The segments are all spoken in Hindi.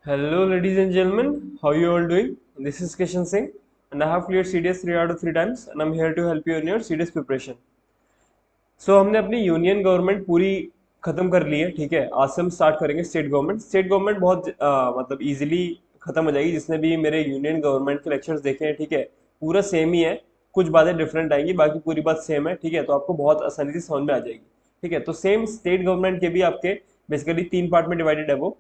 Hello, ladies and gentlemen. How you all doing? This is Kishan Singh, and I have cleared CDS 3 out of 3 times, and I'm here to help you in your CDS preparation. हमने अपनी यूनियन गवर्नमेंट पूरी खत्म कर ली है, ठीक है। आज से हम स्टार्ट करेंगे स्टेट गवर्नमेंट। स्टेट गवर्नमेंट बहुत मतलब इजीली खत्म हो जाएगी। जिसने भी मेरे यूनियन गवर्नमेंट के लेक्चर्स देखे हैं, ठीक है, पूरा सेम ही है, कुछ बातें डिफरेंट आएंगी, बाकी पूरी बात सेम है, ठीक है। तो आपको बहुत आसानी से समझ में आ जाएगी, ठीक है। तो सेम स्टेट गवर्नमेंट के भी आपके बेसिकली 3 पार्ट में डिवाइडेड है वो,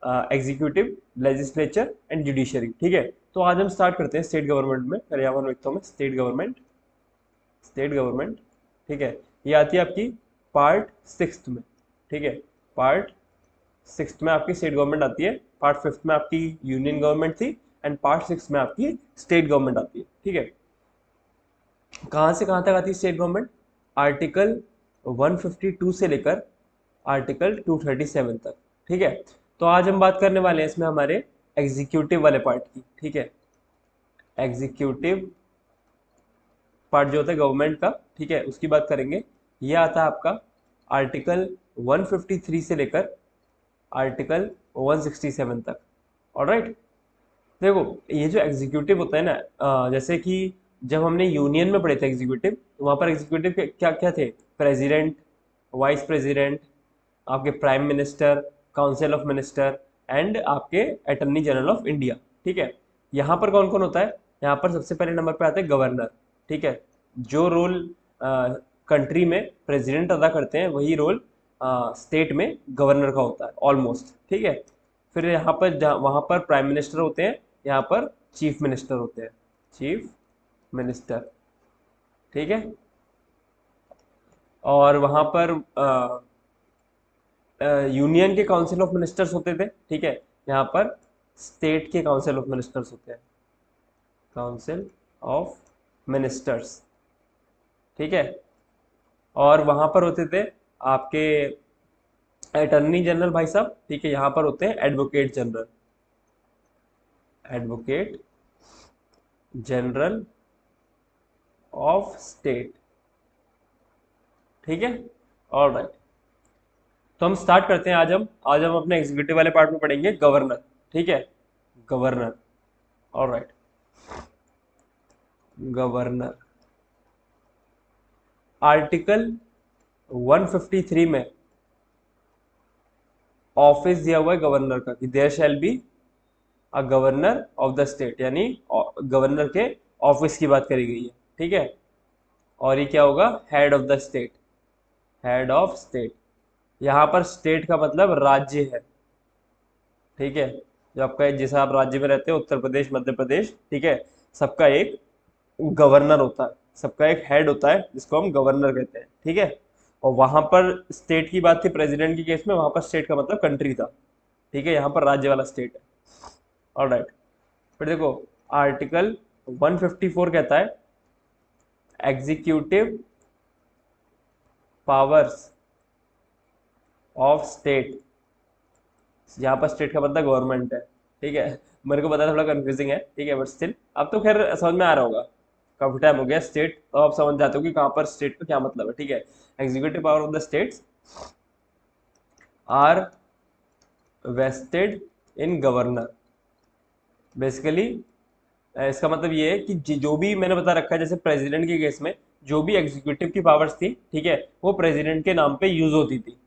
एग्जीक्यूटिव, लेजिस्लेचर एंड जुडिशरी, ठीक है। तो आज हम स्टार्ट करते हैं स्टेट गवर्नमेंट में। पहले यहाँ पर लिखता हूँ मैं स्टेट गवर्नमेंट। स्टेट गवर्नमेंट, ठीक है, ये आती है आपकी पार्ट 6 में, ठीक है। पार्ट 6 में आपकी स्टेट गवर्नमेंट आती है, पार्ट 5 में आपकी यूनियन गवर्नमेंट थी, एंड पार्ट 6 में आपकी स्टेट गवर्नमेंट आती है, ठीक है। कहाँ से कहाँ तक आती है स्टेट गवर्नमेंट? आर्टिकल 152 से लेकर आर्टिकल 237 तक, ठीक है। तो आज हम बात करने वाले हैं इसमें हमारे एग्जीक्यूटिव वाले पार्ट की, ठीक है। एग्जीक्यूटिव पार्ट जो होता है गवर्नमेंट का, ठीक है, उसकी बात करेंगे। ये आता है आपका आर्टिकल 153 से लेकर आर्टिकल 167 तक। ऑलराइट, देखो ये जो एग्जीक्यूटिव होता है ना, जैसे कि जब हमने यूनियन में पढ़े थे एग्जीक्यूटिव, तो वहाँ पर एग्जीक्यूटिव क्या क्या थे? प्रेसिडेंट, वाइस प्रेसिडेंट, आपके prime minister, council of minister and आपके अटॉर्नी जनरल ऑफ इंडिया, ठीक है। यहाँ पर कौन कौन होता है? यहाँ पर सबसे पहले नंबर पे आता है गवर्नर, ठीक है। जो रोल कंट्री में प्रेसिडेंट अदा करते हैं, वही रोल स्टेट में गवर्नर का होता है ऑलमोस्ट, ठीक है। फिर यहाँ पर वहाँ पर प्राइम मिनिस्टर होते हैं, यहाँ पर चीफ मिनिस्टर होते हैं, चीफ मिनिस्टर, ठीक है। और वहाँ पर यूनियन के काउंसिल ऑफ मिनिस्टर्स होते थे, ठीक है। यहाँ पर स्टेट के काउंसिल ऑफ मिनिस्टर्स होते हैं, काउंसिल ऑफ मिनिस्टर्स, ठीक है। और वहाँ पर होते थे आपके अटॉर्नी जनरल भाई साहब, ठीक है। यहाँ पर होते हैं advocate general, advocate general of state, ठीक है। ऑलराइट, तो हम स्टार्ट करते हैं। आज हम अपने एग्जीक्यूटिव वाले पार्ट में पढ़ेंगे गवर्नर, ठीक है। Governor, alright, governor. आर्टिकल 153 में ऑफिस दिया हुआ है गवर्नर का कि there shall be a governor of the state, यानी गवर्नर के ऑफिस की बात करी गई है, ठीक है। और ये क्या होगा? Head of the state, head of state. यहाँ पर स्टेट का मतलब राज्य है, ठीक है। जो आपका जैसा आप राज्य में रहते हैं, उत्तर प्रदेश, मध्य प्रदेश, ठीक है, सबका एक गवर्नर होता है, सबका एक हेड होता है, जिसको हम गवर्नर कहते हैं, ठीक है। और वहां पर स्टेट की बात थी प्रेसिडेंट की केस में, वहां पर स्टेट का मतलब कंट्री था, ठीक है। यहाँ पर राज्य वाला स्टेट है, ऑलराइट। फिर देखो आर्टिकल 154 कहता है एग्जीक्यूटिव पावर्स ऑफ स्टेट। यहाँ पर स्टेट का मतलब गवर्नमेंट है, ठीक है। मेरे को पता थोड़ा कंफ्यूजिंग है, ठीक है, बट स्टिल अब तो खैर समझ में आ रहा होगा, काफी टाइम हो गया स्टेट, तो आप समझ जाते हो कि कहाँ पर स्टेट का क्या मतलब है, ठीक है। Executive power of the states are vested in governor. Basically इसका मतलब ये है कि जो भी मैंने बता रखा है, जैसे प्रेसिडेंट के केस में जो भी एग्जीक्यूटिव की पावर्स थी, ठीक है, वो प्रेसिडेंट के नाम पे यूज होती थी,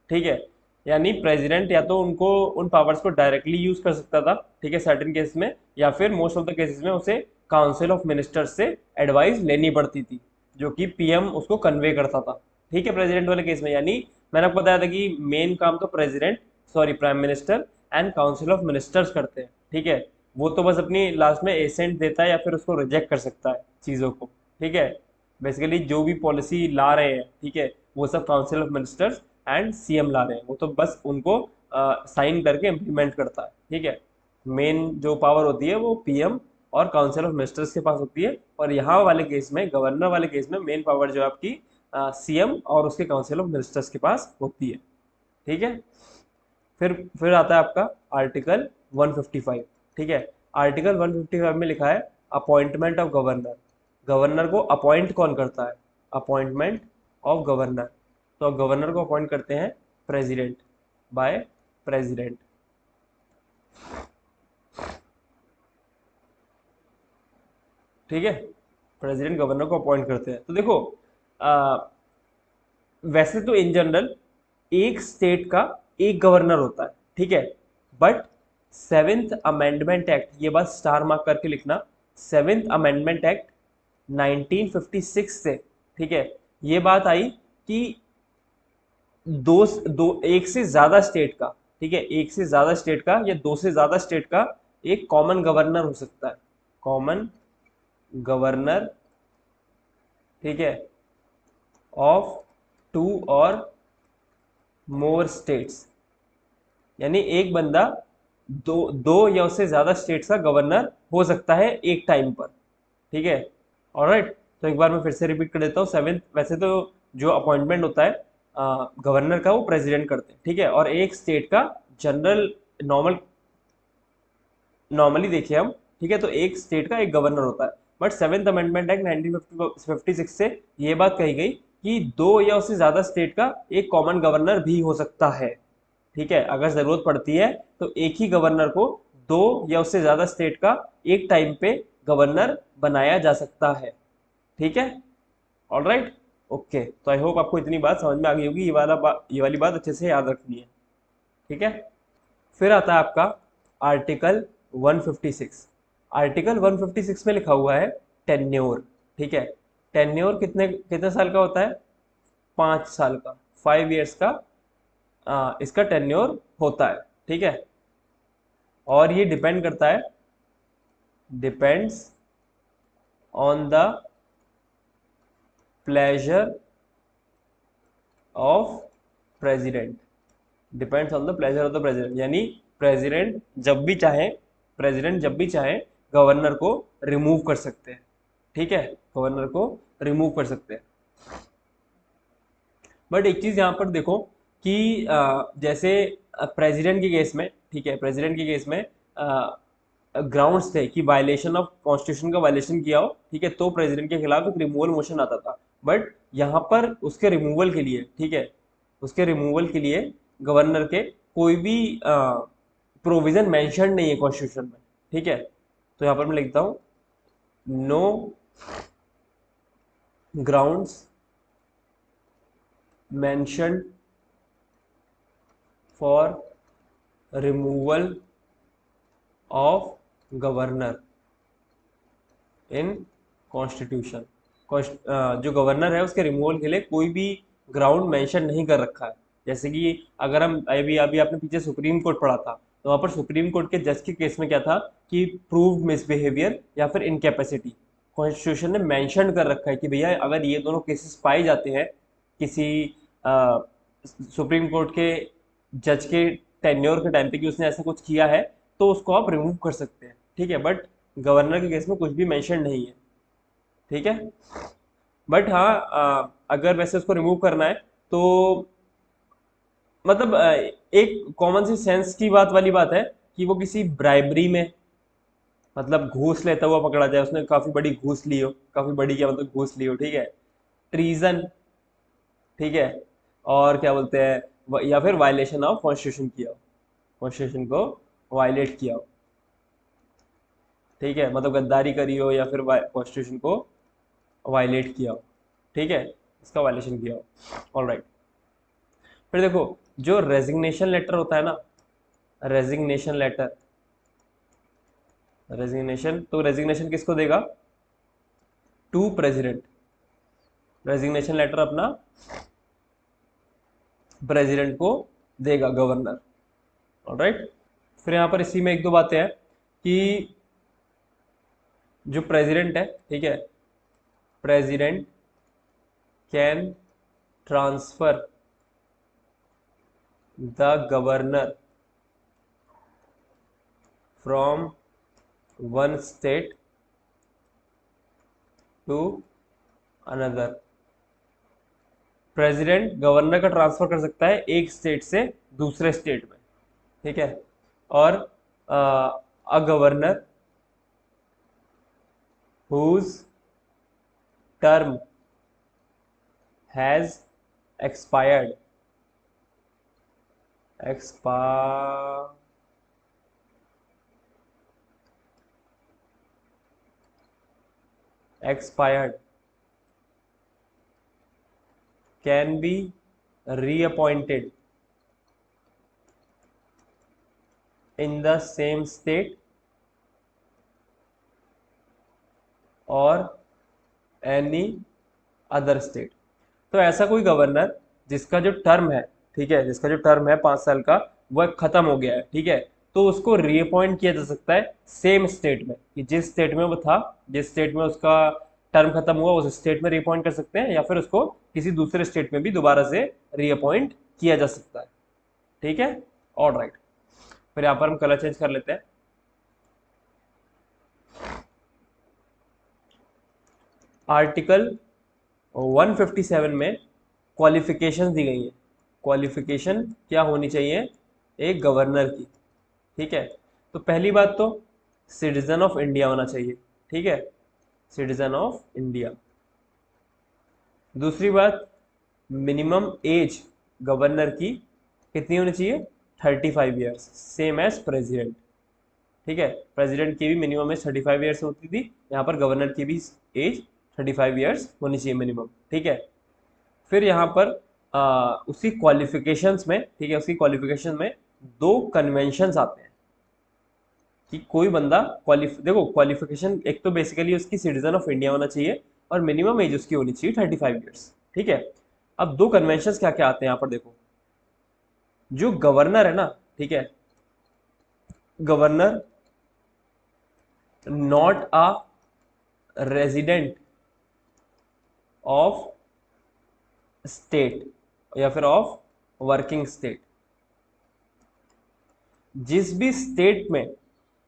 ठीक है। यानी प्रेसिडेंट या तो उनको उन पावर्स को डायरेक्टली यूज कर सकता था, ठीक है, सर्टेन केस में, या फिर मोस्ट ऑफ द केसेस में उसे काउंसिल ऑफ मिनिस्टर्स से एडवाइस लेनी पड़ती थी, जो कि पीएम उसको कन्वे करता था, ठीक है, प्रेसिडेंट वाले केस में। यानी मैंने आपको बताया था कि मेन काम तो president, sorry prime minister and council of ministers करते हैं, ठीक है। वो तो बस अपनी लास्ट में एसेंट देता है या फिर उसको रिजेक्ट कर सकता है चीज़ों को, ठीक है। बेसिकली जो भी पॉलिसी ला रहे हैं, ठीक है, वो सब council of ministers and CM ला रहे हैं, वो तो बस उनको साइन करके इम्प्लीमेंट करता है, ठीक है। मेन जो पावर होती है वो पीएम और काउंसिल ऑफ मिनिस्टर्स के पास होती है। और यहाँ वाले केस में, गवर्नर वाले केस में, मेन पावर जो है आपकी सीएम और उसके काउंसिल ऑफ मिनिस्टर्स के पास होती है, ठीक है। फिर आता है आपका आर्टिकल 155, ठीक है। आर्टिकल 155 में लिखा है अपॉइंटमेंट ऑफ गवर्नर। गवर्नर को अपॉइंट कौन करता है? Appointment of governor. तो गवर्नर को अपॉइंट करते हैं प्रेसिडेंट, बाय प्रेसिडेंट, ठीक है, प्रेसिडेंट गवर्नर को अपॉइंट करते हैं। तो देखो आ, वैसे तो इन जनरल एक स्टेट का एक गवर्नर होता है, ठीक है, बट सेवेंथ अमेंडमेंट एक्ट, ये बात स्टार मार्क करके लिखना, सेवेंथ अमेंडमेंट एक्ट 1956 से, ठीक है, ये बात आई कि दो दो एक से ज्यादा स्टेट का, ठीक है, एक से ज्यादा स्टेट का या दो से ज्यादा स्टेट का एक कॉमन गवर्नर हो सकता है, कॉमन गवर्नर, ठीक है, ऑफ टू और मोर स्टेट्स, यानी एक बंदा दो दो या उससे ज्यादा स्टेट्स का गवर्नर हो सकता है एक टाइम पर, ठीक है। ऑलराइट, तो एक बार मैं फिर से रिपीट कर देता हूँ। सेवेंथ, वैसे तो जो अपॉइंटमेंट होता है गवर्नर का, वो प्रेसिडेंट करते हैं, ठीक है, और एक स्टेट का जनरल नॉर्मली देखिए हम, ठीक है, तो एक स्टेट का एक गवर्नर होता है, बट सेवेंथ अमेंडमेंट एक्ट 1956 से ये बात कही गई कि दो या उससे ज्यादा स्टेट का एक कॉमन गवर्नर भी हो सकता है, ठीक है, अगर जरूरत पड़ती है तो एक ही गवर्नर को दो या उससे ज्यादा स्टेट का एक टाइम पे गवर्नर बनाया जा सकता है, ठीक है। ऑल राइट, ओके, तो आई होप आपको इतनी बात समझ में आ गई होगी, ये वाली बात अच्छे से याद रखनी है, ठीक है। फिर आता है आपका आर्टिकल 156। आर्टिकल 156 में लिखा हुआ है टेन्योर, ठीक है, टेन्योर कितने कितने साल का होता है, 5 साल का, 5 years का इसका टेन्योर होता है, ठीक है, और ये डिपेंड करता है, depends on the pleasure of president, depends on the pleasure of the president, यानी प्रेसिडेंट जब भी चाहे, प्रेसिडेंट जब भी चाहे गवर्नर को रिमूव कर सकते हैं, ठीक है, गवर्नर को रिमूव कर सकते हैं। बट एक चीज यहाँ पर देखो कि जैसे प्रेसिडेंट के केस में, ठीक है, प्रेसिडेंट के केस में ग्राउंड्स थे कि वायलेशन ऑफ कॉन्स्टिट्यूशन का वायलेशन किया हो, ठीक है, तो प्रेसिडेंट के खिलाफ एक रिमूवल मोशन आता था, बट यहाँ पर उसके रिमूवल के लिए, ठीक है, उसके रिमूवल के लिए गवर्नर के कोई भी प्रोविजन मेंशन नहीं है कॉन्स्टिट्यूशन में, ठीक है, तो यहाँ पर मैं लिखता हूँ no grounds mentioned for removal of governor in constitution. जो गवर्नर है उसके रिमूवल के लिए कोई भी ग्राउंड मेंशन नहीं कर रखा है। जैसे कि अगर हम अभी अभी आपने पीछे सुप्रीम कोर्ट पढ़ा था, तो वहाँ पर सुप्रीम कोर्ट के जज के केस में क्या था कि प्रूव्ड मिसबिहेवियर या फिर इनकैपेसिटी, कॉन्स्टिट्यूशन ने मेंशन कर रखा है कि भैया अगर ये दोनों केसेस पाए जाते हैं किसी सुप्रीम कोर्ट के जज के टेन्योर के टाइम पे कि उसने ऐसा कुछ किया है, तो उसको आप रिमूव कर सकते हैं, ठीक है, बट गवर्नर के केस में कुछ भी मेंशन नहीं है, ठीक है। बट हाँ, अगर वैसे उसको रिमूव करना है तो मतलब एक कॉमन सी सेंस की बात वाली बात है कि वो किसी ब्राइबरी में, मतलब घूस लेता हुआ पकड़ा जाए, उसने काफी बड़ी घूस ली हो, काफी बड़ी क्या मतलब घूस ली हो, ठीक है, ट्रीजन, ठीक है, और क्या बोलते हैं या फिर वायलेशन ऑफ कॉन्स्टिट्यूशन किया हो, कॉन्स्टिट्यूशन को वायलेट किया हो, ठीक है, मतलब गद्दारी करी हो या फिर कॉन्स्टिट्यूशन को वायलेट किया हो, ठीक है, इसका वायलेशन किया हो। ऑल राइट, फिर देखो जो रेजिग्नेशन लेटर होता है ना, रेजिग्नेशन लेटर, रेजिग्नेशन, तो रेजिग्नेशन किसको देगा, टू प्रेसिडेंट, रेजिग्नेशन लेटर अपना प्रेसिडेंट को देगा गवर्नर। ऑलराइट, फिर यहाँ पर इसी में एक दो बातें हैं कि जो प्रेसिडेंट है, ठीक है, president can transfer the governor from one state to another, president governor का ट्रांसफर कर सकता है एक स्टेट से दूसरे स्टेट में, ठीक है, और a governor whose term has expired, expire, expired can be reappointed in the same state or any other state। तो ऐसा कोई गवर्नर जिसका जो टर्म है, ठीक है, जिसका जो टर्म है 5 साल का वह खत्म हो गया है, ठीक है, तो उसको रीअपॉइंट किया जा सकता है सेम स्टेट में, कि जिस स्टेट में वो था, जिस स्टेट में उसका टर्म खत्म हुआ उस स्टेट में रीअपॉइंट कर सकते हैं, या फिर उसको किसी दूसरे स्टेट में भी दोबारा से रीअपॉइंट किया जा सकता है। ठीक है, ऑलराइट। फिर यहाँ पर हम कलर चेंज कर लेते हैं। आर्टिकल 157 में क्वालिफिकेशन दी गई है। क्वालिफिकेशन क्या होनी चाहिए एक गवर्नर की, ठीक है। तो पहली बात तो सिटीजन ऑफ इंडिया होना चाहिए, ठीक है, सिटीजन ऑफ इंडिया। दूसरी बात, मिनिमम एज गवर्नर की कितनी होनी चाहिए, 35 ईयर्स, सेम एज प्रेसिडेंट, ठीक है। प्रेसिडेंट की भी मिनिमम एज 35 ईयर्स होती थी, यहाँ पर गवर्नर की भी एज 35 ईयर्स होनी चाहिए मिनिमम, ठीक है। फिर यहाँ पर उसी क्वालिफिकेशंस में, ठीक है, उसकी क्वालिफिकेशन में 2 कन्वेंशंस आते हैं कि कोई बंदा देखो क्वालिफिकेशन एक तो बेसिकली उसकी सिटीजन ऑफ इंडिया होना चाहिए और मिनिमम एज उसकी होनी चाहिए 35 ईयर्स, ठीक है। अब 2 कन्वेंशंस क्या क्या आते हैं यहाँ पर देखो। जो गवर्नर है ना, ठीक है, governor not a resident of state या फिर ऑफ वर्किंग स्टेट। जिस भी स्टेट में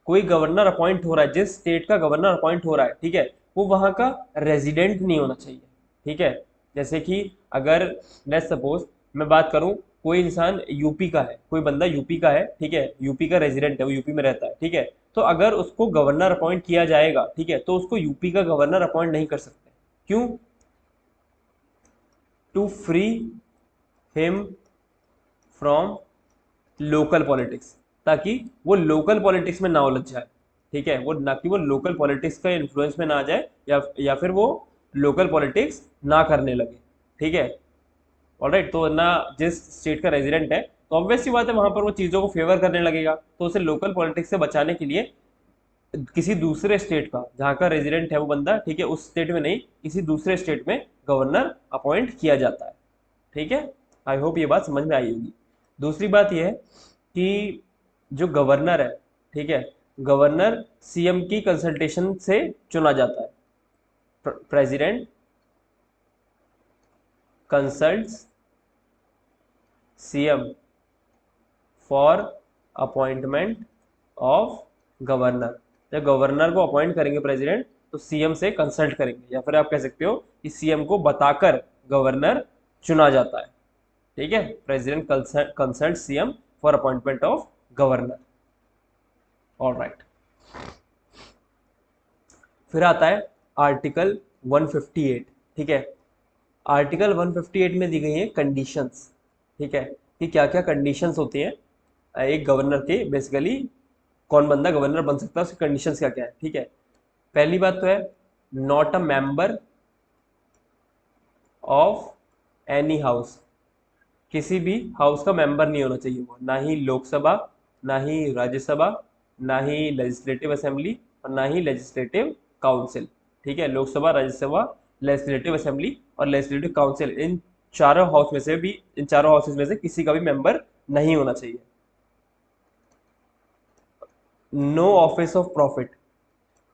कोई गवर्नर अपॉइंट हो रहा है, जिस स्टेट का गवर्नर अपॉइंट हो रहा है, ठीक है, वो वहां का रेजिडेंट नहीं होना चाहिए, ठीक है। जैसे कि अगर लेट्स सपोज मैं बात करूं, कोई इंसान यूपी का है, कोई बंदा यूपी का है, ठीक है, यूपी का रेजिडेंट है, वो यूपी में रहता है, ठीक है, तो अगर उसको गवर्नर अपॉइंट किया जाएगा, ठीक है, तो उसको यूपी का गवर्नर अपॉइंट नहीं कर सकते। क्यों? To free him from local politics, ताकि वो लोकल पॉलिटिक्स में ना उलझ जाए, ठीक है, वो ना कि वो लोकल पॉलिटिक्स का इन्फ्लुएंस में ना आ जाए या फिर वो लोकल पॉलिटिक्स ना करने लगे, ठीक है, ऑलराइट। तो ना जिस स्टेट का रेजिडेंट है तो ऑब्वियस सी बात है वहां पर वो चीज़ों को फेवर करने लगेगा, तो उसे लोकल पॉलिटिक्स से बचाने के लिए किसी दूसरे स्टेट का जहाँ का रेजिडेंट है वो बंदा, ठीक है, उस स्टेट में नहीं किसी दूसरे स्टेट में गवर्नर अपॉइंट किया जाता है, ठीक है। आई होप ये बात समझ में आई होगी। दूसरी बात यह है कि जो गवर्नर है, ठीक है, गवर्नर सीएम की कंसल्टेशन से चुना जाता है। President consults CM for appointment of governor. जब गवर्नर को अपॉइंट करेंगे प्रेसिडेंट तो सीएम से कंसल्ट करेंगे, या फिर आप कह सकते हो कि सीएम को बताकर गवर्नर चुना जाता है, ठीक है। President consult CM for appointment of governor, alright. फिर आता है आर्टिकल 158, ठीक है। आर्टिकल 158 में दी गई है कंडीशंस, ठीक है, कि क्या क्या कंडीशंस होती हैं एक गवर्नर के, बेसिकली कौन बंदा गवर्नर बन सकता है, उसकी कंडीशंस क्या क्या है, ठीक है। पहली बात तो है not a member of any house, किसी भी हाउस का मेंबर नहीं होना चाहिए वो, ना ही लोकसभा, ना ही राज्यसभा, ना ही लेजिस्लेटिव असेंबली और ना ही लेजिस्लेटिव काउंसिल, ठीक है। लोकसभा, राज्यसभा, लेजिस्लेटिव असेंबली और लेजिस्लेटिव काउंसिल, इन चारों हाउसेज में से किसी का भी मेंबर नहीं होना चाहिए। नो ऑफिस ऑफ प्रॉफिट,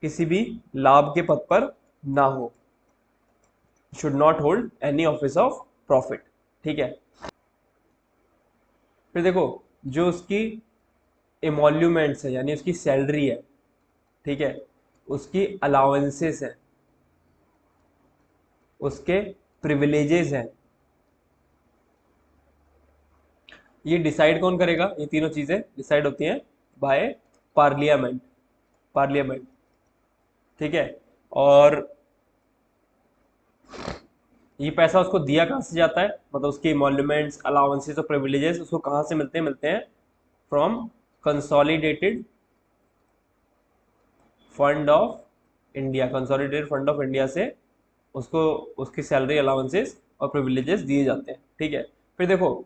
किसी भी लाभ के पद पर ना हो, should not hold any office of profit, ठीक है। फिर देखो जो उसकी एमोल्यूमेंट्स है यानी उसकी सैलरी है, ठीक है, उसकी अलाउंसेस है, उसके प्रिविलेजेस हैं, ये डिसाइड कौन करेगा? ये तीनों चीजें डिसाइड होती हैं बाय पार्लियामेंट, ठीक है। और ये पैसा उसको दिया कहाँ से जाता है, मतलब उसके इमोल्यूमेंट्स, अलाउंसेस और प्रिविलेजेस उसको कहाँ से मिलते हैं from consolidated fund of India, consolidated fund of India से उसको उसकी सैलरी अलाउंसेस और प्रिविलेजेस दिए जाते हैं। ठीक है, फिर देखो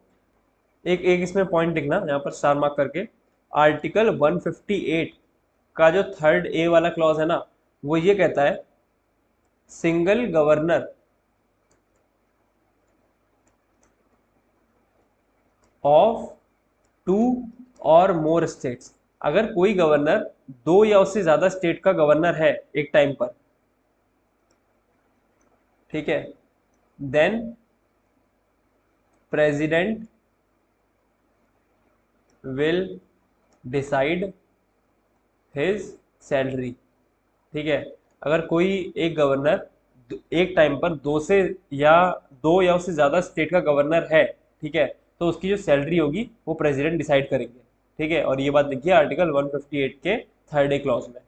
एक एक इसमें पॉइंट लिखना यहाँ पर स्टार मार्क करके, आर्टिकल 158 का जो थर्ड ए वाला क्लॉज है ना, वो ये कहता है सिंगल गवर्नर ऑफ टू और मोर स्टेट्स, अगर कोई गवर्नर दो या उससे ज्यादा स्टेट का गवर्नर है एक टाइम पर, ठीक है, then president will decide his salary. ठीक है, अगर कोई एक गवर्नर एक टाइम पर दो या उससे ज्यादा स्टेट का गवर्नर है, ठीक है, तो उसकी जो सैलरी होगी वो प्रेसिडेंट डिसाइड करेंगे। ठीक है, और ये बात लिखिए आर्टिकल 158 के थर्ड ए क्लॉज में।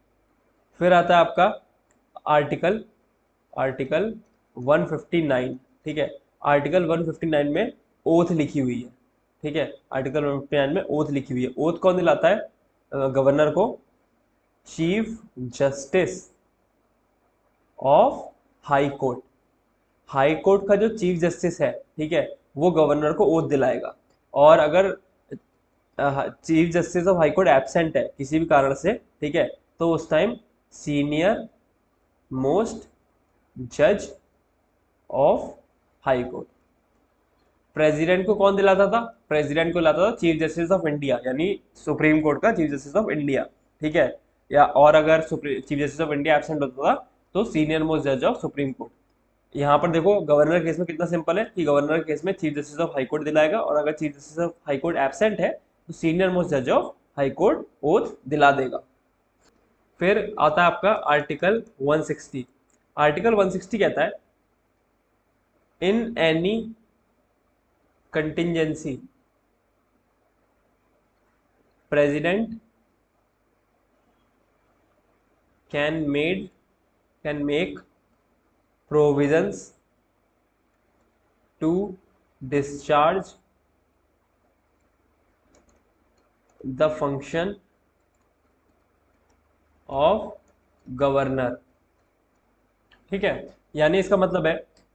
फिर आता है आपका आर्टिकल आर्टिकल 159। ठीक है, आर्टिकल 159 में ओथ लिखी हुई है। ठीक है, आर्टिकल 159 में ओथ लिखी हुई है। ओथ कौन दिलाता है गवर्नर को? Chief justice of high court. High court का जो चीफ जस्टिस है, ठीक है, वो गवर्नर को ओथ दिलाएगा। और अगर chief justice of high court absent है किसी भी कारण से, ठीक है, तो उस टाइम सीनियर मोस्ट जज ऑफ हाई कोर्ट। प्रेसिडेंट को कौन दिलाता था? प्रेसिडेंट को दिलाता था चीफ जस्टिस ऑफ इंडिया, यानी सुप्रीम कोर्ट का चीफ जस्टिस ऑफ इंडिया। ठीक है, या और अगर chief justice of India absent होता था तो सीनियर मोस्ट जज ऑफ सुप्रीम कोर्ट। यहाँ पर देखो गवर्नर केस में कितना सिंपल है कि गवर्नर केस में chief justice of high court दिलाएगा, और अगर chief justice of high court absent है तो सीनियर मोस्ट जज ऑफ हाई कोर्ट ओथ दिला देगा। फिर आता है आपका आर्टिकल 160। आर्टिकल 160 कहता है in any contingency president can make provisions to discharge the function of governor। ठीक है, यानी इसका मतलब है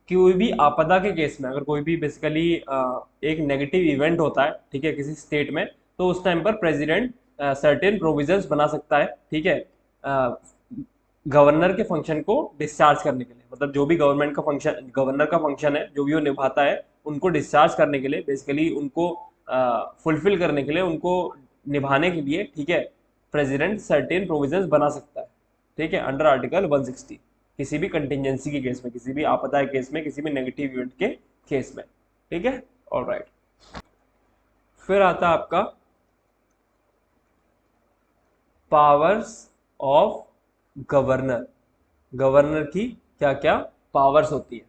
कि कोई भी आपदा के केस में, अगर कोई भी बेसिकली एक नेगेटिव इवेंट होता है, ठीक है, किसी स्टेट में, तो उस टाइम पर प्रेसिडेंट सर्टेन प्रोविजंस बना सकता है। ठीक है, गवर्नर के फंक्शन को डिस्चार्ज करने के लिए, मतलब जो भी गवर्नमेंट का फंक्शन, गवर्नर का फंक्शन है, जो भी वो निभाता है, उनको डिस्चार्ज करने के लिए, बेसिकली उनको फुलफिल करने के लिए, उनको निभाने के लिए, ठीक है, प्रेसिडेंट सर्टेन प्रोविजंस बना सकता है। ठीक है, अंडर आर्टिकल 160 किसी भी कंटिजेंसी के केस में, किसी भी आपदा के केस में, किसी भी नेगेटिव इवेंट के केस में। ठीक है, ऑलराइट। फिर आता है आपका पावर्स ऑफ गवर्नर। गवर्नर की क्या क्या पावर्स होती है?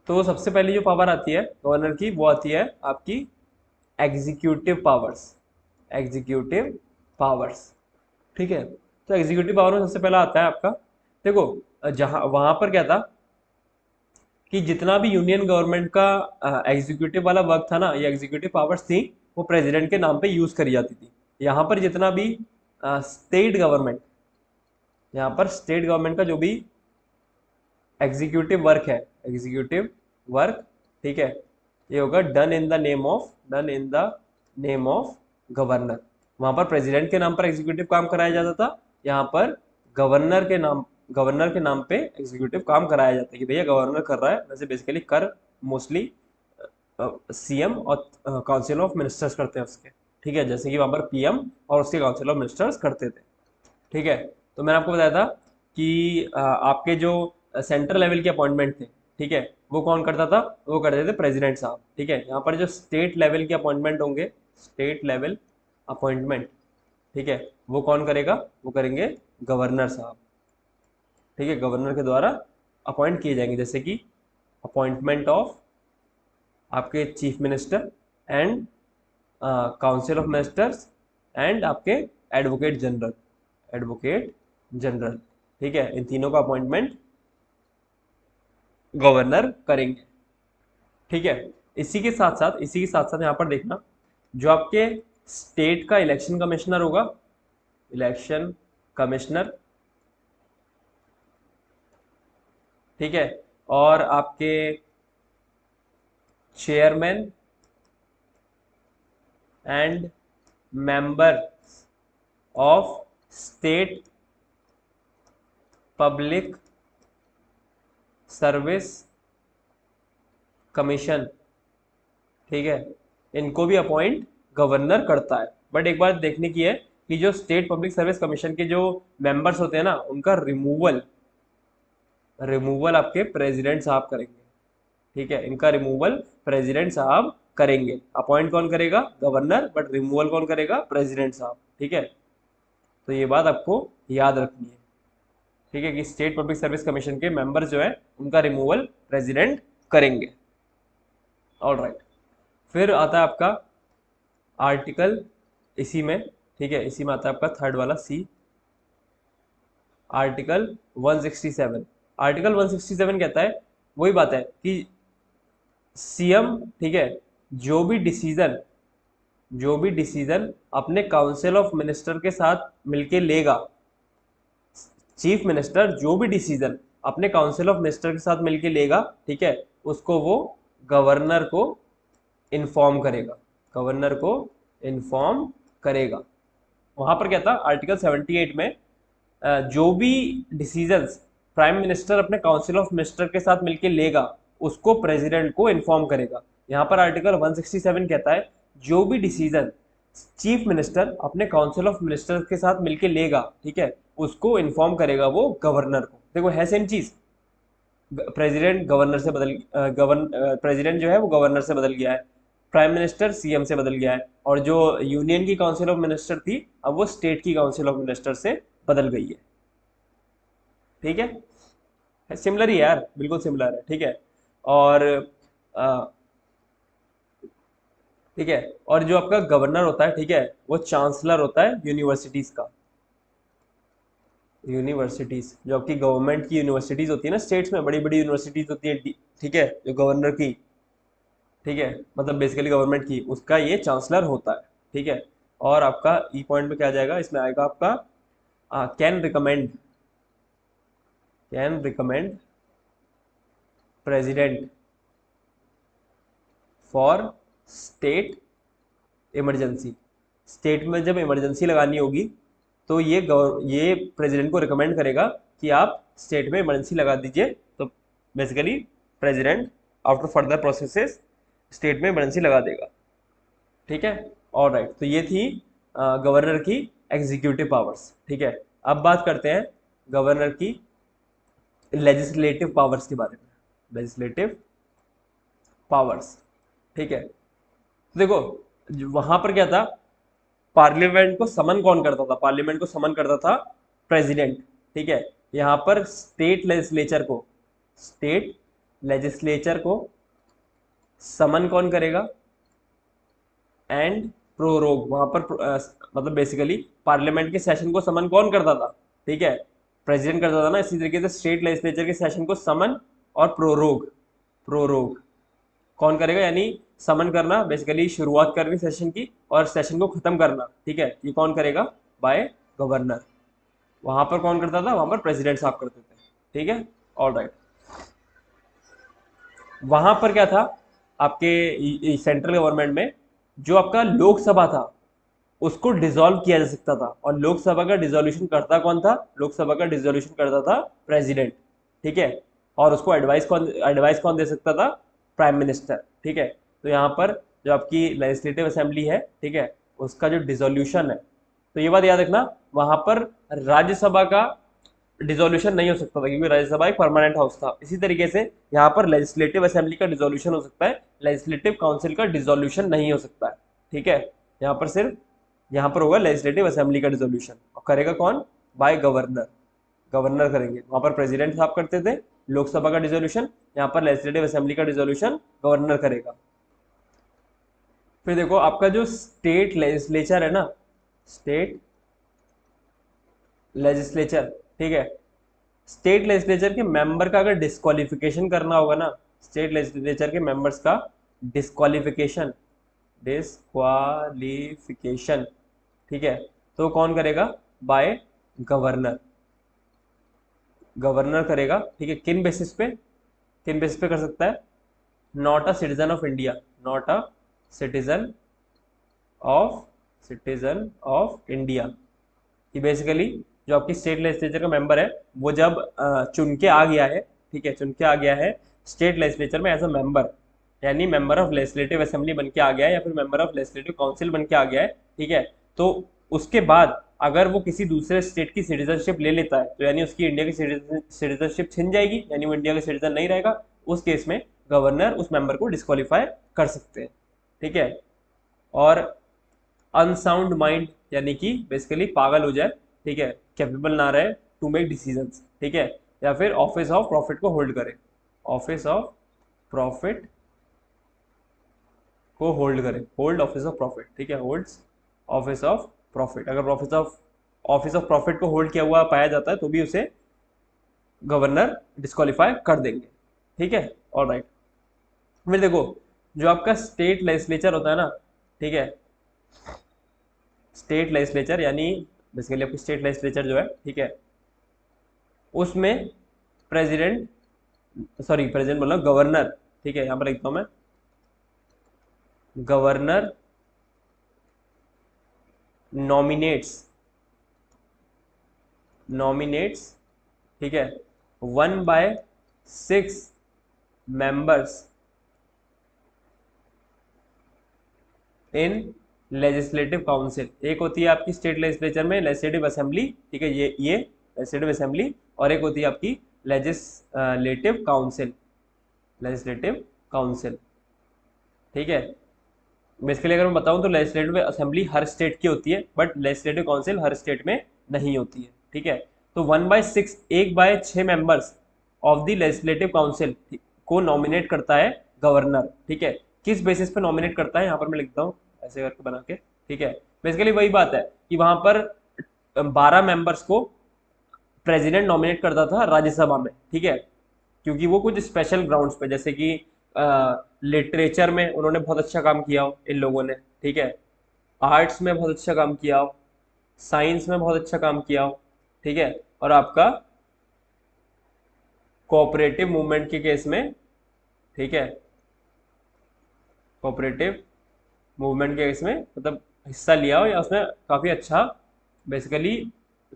तो सबसे पहली जो पावर आती है गवर्नर की, वो आती है आपकी एग्जीक्यूटिव पावर्स। एग्जीक्यूटिव पावर्स, ठीक है, तो एग्जीक्यूटिव पावर में सबसे पहला आता है आपका, देखो जहां वहां पर क्या था कि जितना भी यूनियन गवर्नमेंट का एग्जीक्यूटिव वाला वर्क था ना, ये एग्जीक्यूटिव पावर्स थी, वो प्रेसिडेंट के नाम पे यूज करी जाती थी। यहाँ पर जितना भी स्टेट गवर्नमेंट, यहाँ पर स्टेट गवर्नमेंट का जो भी एग्जीक्यूटिव वर्क है, एग्जीक्यूटिव वर्क, ठीक है, ये होगा done in the name of governor. वहां पर प्रेसिडेंट के नाम पर एग्जीक्यूटिव काम कराया जाता था, यहाँ पर गवर्नर के नाम पे एग्जीक्यूटिव काम कराया जाता है कि भैया गवर्नर कर रहा है। वैसे बेसिकली कर मोस्टली सीएम और काउंसिल ऑफ मिनिस्टर्स करते हैं उसके। ठीक है, जैसे कि वहां पर पीएम और उसके काउंसिल ऑफ मिनिस्टर्स करते थे। ठीक है, तो मैंने आपको बताया था कि आपके जो सेंट्रल लेवल के अपॉइंटमेंट थे, ठीक है, वो कौन करता था? वो करते थे प्रेसिडेंट साहब। ठीक है, यहाँ पर जो स्टेट लेवल के अपॉइंटमेंट होंगे, स्टेट लेवल अपॉइंटमेंट, ठीक है, वो कौन करेगा? वो करेंगे गवर्नर साहब। ठीक है, गवर्नर के द्वारा अपॉइंट किए जाएंगे, जैसे कि अपॉइंटमेंट ऑफ आपके chief minister and council of ministers and आपके एडवोकेट जनरल। ठीक है, इन तीनों का अपॉइंटमेंट गवर्नर करेंगे। ठीक है, इसी के साथ साथ यहाँ पर देखना, जो आपके स्टेट का इलेक्शन कमिश्नर होगा, इलेक्शन कमिश्नर, ठीक है, और आपके chairman and member of state public service commission, ठीक है, इनको भी अपॉइंट गवर्नर करता है। बट एक बात देखने की है कि जो स्टेट पब्लिक सर्विस कमीशन के जो मेंबर्स होते हैं ना, उनका रिमूवल आपके प्रेसिडेंट साहब करेंगे, ठीक है, इनका रिमूवल प्रेसिडेंट साहब करेंगे। अपॉइंट कौन करेगा? गवर्नर, बट रिमूवल कौन करेगा? प्रेसिडेंट साहब, ठीक है। तो ये बात आपको याद रखनी है, ठीक है, कि स्टेट पब्लिक सर्विस कमीशन के मेंबर जो है उनका रिमूवल प्रेसिडेंट करेंगे। ऑल राइट, फिर आता है आपका आर्टिकल इसी में, ठीक है, इसी में आता है आपका थर्ड वाला सी, आर्टिकल 167। आर्टिकल 167 कहता है, वही बात है कि सीएम, ठीक है, जो भी डिसीजन अपने काउंसिल ऑफ मिनिस्टर के साथ मिलके लेगा, चीफ मिनिस्टर जो भी डिसीजन अपने काउंसिल ऑफ मिनिस्टर के साथ मिलके लेगा, ठीक है, उसको वो गवर्नर को इन्फॉर्म करेगा, गवर्नर को इन्फॉर्म करेगा। वहां पर क्या था आर्टिकल 78 में, जो भी डिसीजंस प्राइम मिनिस्टर अपने काउंसिल ऑफ मिनिस्टर के साथ मिलकर लेगा उसको प्रेसिडेंट को इन्फॉर्म करेगा। यहाँ पर आर्टिकल 167 कहता है जो भी डिसीजन चीफ मिनिस्टर अपने काउंसिल ऑफ मिनिस्टर के साथ मिलकर लेगा, ठीक है, उसको इन्फॉर्म करेगा वो गवर्नर को। देखो है सेम चीज, प्रेसिडेंट गवर्नर से बदल प्रेसिडेंट जो है वो गवर्नर से बदल गया है, प्राइम मिनिस्टर सीएम से बदल गया है, और जो यूनियन की काउंसिल ऑफ मिनिस्टर थी अब वो स्टेट की काउंसिल ऑफ मिनिस्टर से बदल गई है, ठीक है, सिमिलर ही है यार, बिल्कुल सिमिलर है, ठीक है। और ठीक है, और जो आपका गवर्नर होता है, ठीक है, वो चांसलर होता है यूनिवर्सिटीज का। यूनिवर्सिटीज जो आपकी गवर्नमेंट की यूनिवर्सिटीज होती है ना, स्टेट्स में बड़ी बड़ी यूनिवर्सिटीज होती है, ठीक है, जो गवर्नर की, ठीक है, मतलब बेसिकली गवर्नमेंट की, उसका ये चांसलर होता है, ठीक है। और आपका ई पॉइंट में क्या आ जाएगा, इसमें आएगा आपका can recommend president for state emergency. State में जब इमरजेंसी लगानी होगी तो ये प्रेसिडेंट को रिकमेंड करेगा कि आप स्टेट में इमरजेंसी लगा दीजिए, तो basically president after further processes state में इमरजेंसी लगा देगा, ठीक है। और राइट, तो ये थी गवर्नर की एग्जीक्यूटिव पावर्स, ठीक है। अब बात करते हैं गवर्नर की लेजिस्लेटिव पावर्स के बारे में, लेजिस्लेटिव पावर्स, ठीक है। तो देखो वहां पर क्या था, पार्लियामेंट को समन कौन करता था? पार्लियामेंट को समन करता था प्रेसिडेंट, ठीक है। यहाँ पर स्टेट लेजिस्लेचर को समन कौन करेगा? एंड प्रोरोग, वहां पर मतलब बेसिकली पार्लियामेंट के सेशन को समन कौन करता था? ठीक है, प्रेसिडेंट करता था ना। इसी तरीके से स्टेट लेजिस्लेचर के सेशन को समन और प्रोरोग कौन करेगा? यानी समन करना, बेसिकली शुरुआत करनी सेशन की, और सेशन को खत्म करना, ठीक है, ये कौन करेगा? By governor. वहां पर कौन करता था? वहां पर प्रेसिडेंट साहब करते थे, ठीक है। ऑल राइट, वहां पर क्या था आपके सेंट्रल गवर्नमेंट में, जो आपका लोकसभा था उसको डिसॉल्व किया जा सकता था, और लोकसभा का डिसोल्यूशन करता कौन था? लोकसभा का डिसोल्यूशन करता था प्रेसिडेंट, ठीक है। और उसको एडवाइस कौन दे सकता था? प्राइम मिनिस्टर, ठीक है। तो यहाँ पर जो आपकी लेजिस्लेटिव असेंबली है, ठीक है, उसका जो डिसोल्यूशन है, तो ये बात याद रखना, वहां पर राज्यसभा का डिसोल्यूशन नहीं हो सकता था, क्योंकि राज्यसभा एक परमानेंट हाउस था। इसी तरीके से यहाँ पर लेजिस्लेटिव असेंबली का डिसोल्यूशन हो सकता है, लेजिस्लेटिव काउंसिल का डिसोल्यूशन नहीं हो सकता है, ठीक है। यहाँ पर सिर्फ यहाँ पर होगा लेजिस्लेटिव असेंबली का डिसोल्यूशन, और करेगा कौन? बाय गवर्नर करेंगे। वहां पर प्रेसिडेंट साहब करते थे लोकसभा का डिसोल्यूशन, यहाँ पर लेजिस्लेटिव असेंबली का डिसोल्यूशन गवर्नर करेगा। फिर देखो आपका जो स्टेट लेजिस्लेचर है ना, स्टेट लेजिस्लेचर, ठीक है, स्टेट लेजिस्लेचर के मेंबर का अगर डिस्क्वालिफिकेशन करना होगा ना, स्टेट लेजिस्लेचर के मेंबर्स का डिस्क्वालिफिकेशन, ठीक है, तो कौन करेगा? बाय गवर्नर, गवर्नर करेगा, ठीक है। किन बेसिस पे, किन बेसिस पे कर सकता है? Not a citizen of India, not a citizen of India. कि बेसिकली जो आपकी स्टेट लेजिस्लेचर का मेंबर है वो जब चुन के आ गया है, ठीक है, चुन के आ गया है स्टेट लेजिस्लेचर में एज अ मेंबर, यानी मेंबर ऑफ लेजिस्लेटिव असेंबली बन के आ गया है या फिर मेंबर ऑफ लेजिस्लेटिव काउंसिल बन के आ गया है, ठीक है। तो उसके बाद अगर वो किसी दूसरे स्टेट की सिटीजनशिप ले लेता है तो यानी उसकी इंडिया की सिटीजनशिप छिन जाएगी, यानी वो इंडिया का सिटीजन नहीं रहेगा। उस केस में गवर्नर उस मेंबर को डिस्क्वालीफाई कर सकते हैं, ठीक है। और अनसाउंड माइंड यानी कि बेसिकली पागल हो जाए, ठीक है, कैपेबल ना रहे टू मेक डिसीजंस, ठीक है, या फिर ऑफिस ऑफ प्रॉफिट को होल्ड करे, ऑफिस ऑफ प्रॉफिट को होल्ड करे, होल्ड ऑफिस ऑफ प्रॉफिट, ठीक है, होल्ड्स ऑफिस ऑफ प्रॉफिट। अगर ऑफिस ऑफ प्रॉफिट को होल्ड किया हुआ पाया जाता है तो भी उसे गवर्नर डिस्क्वालीफाई कर देंगे, ठीक है। ऑलराइट, फिर देखो जो आपका स्टेट लेजिस्लेचर होता है ना, ठीक है, स्टेट लेजिस्लेचर यानी बेसिकली आपकी स्टेट लेजिस्लेचर जो है, ठीक है, उसमें प्रेसिडेंट, सॉरी प्रेसिडेंट बोला, गवर्नर, ठीक है, यहां पर लिखता हूं मैं, गवर्नर नॉमिनेट्स, ठीक है, 1/6 मेंबर्स इन लेजिस्लेटिव काउंसिल। एक होती है आपकी स्टेट लेजिस्लेचर में लेजिस्लेटिव असेंबली, ठीक है, ये लेजिस्लेटिव असेंबली, और एक होती है आपकी लेजिस्लेटिव काउंसिल, लेजिस्लेटिव काउंसिल, ठीक है। बेसिकली अगर मैं बताऊं तो लेजिस्लेटिव असेंबली हर स्टेट की होती है but legislative council her state में नहीं होती है, ठीक है। तो 1/6, 1/6 members of the legislative council को नॉमिनेट करता है गवर्नर, ठीक है। किस बेसिस पे नॉमिनेट करता है, यहाँ पर मैं लिखता हूँ ऐसे करके बना के, ठीक है। बेसिकली वही बात है कि वहां पर 12 मेंबर्स को प्रेसिडेंट नॉमिनेट करता था राज्यसभा में, ठीक है, क्योंकि वो कुछ स्पेशल ग्राउंड्स पे, जैसे कि लिटरेचर में उन्होंने बहुत अच्छा काम किया हो इन लोगों ने, ठीक है, आर्ट्स में बहुत अच्छा काम किया हो, साइंस में बहुत अच्छा काम किया हो, ठीक है, और आपका कोऑपरेटिव मूवमेंट के केस में, ठीक है, कोऑपरेटिव मूवमेंट के केस में मतलब हिस्सा लिया हो या उसमें काफ़ी अच्छा बेसिकली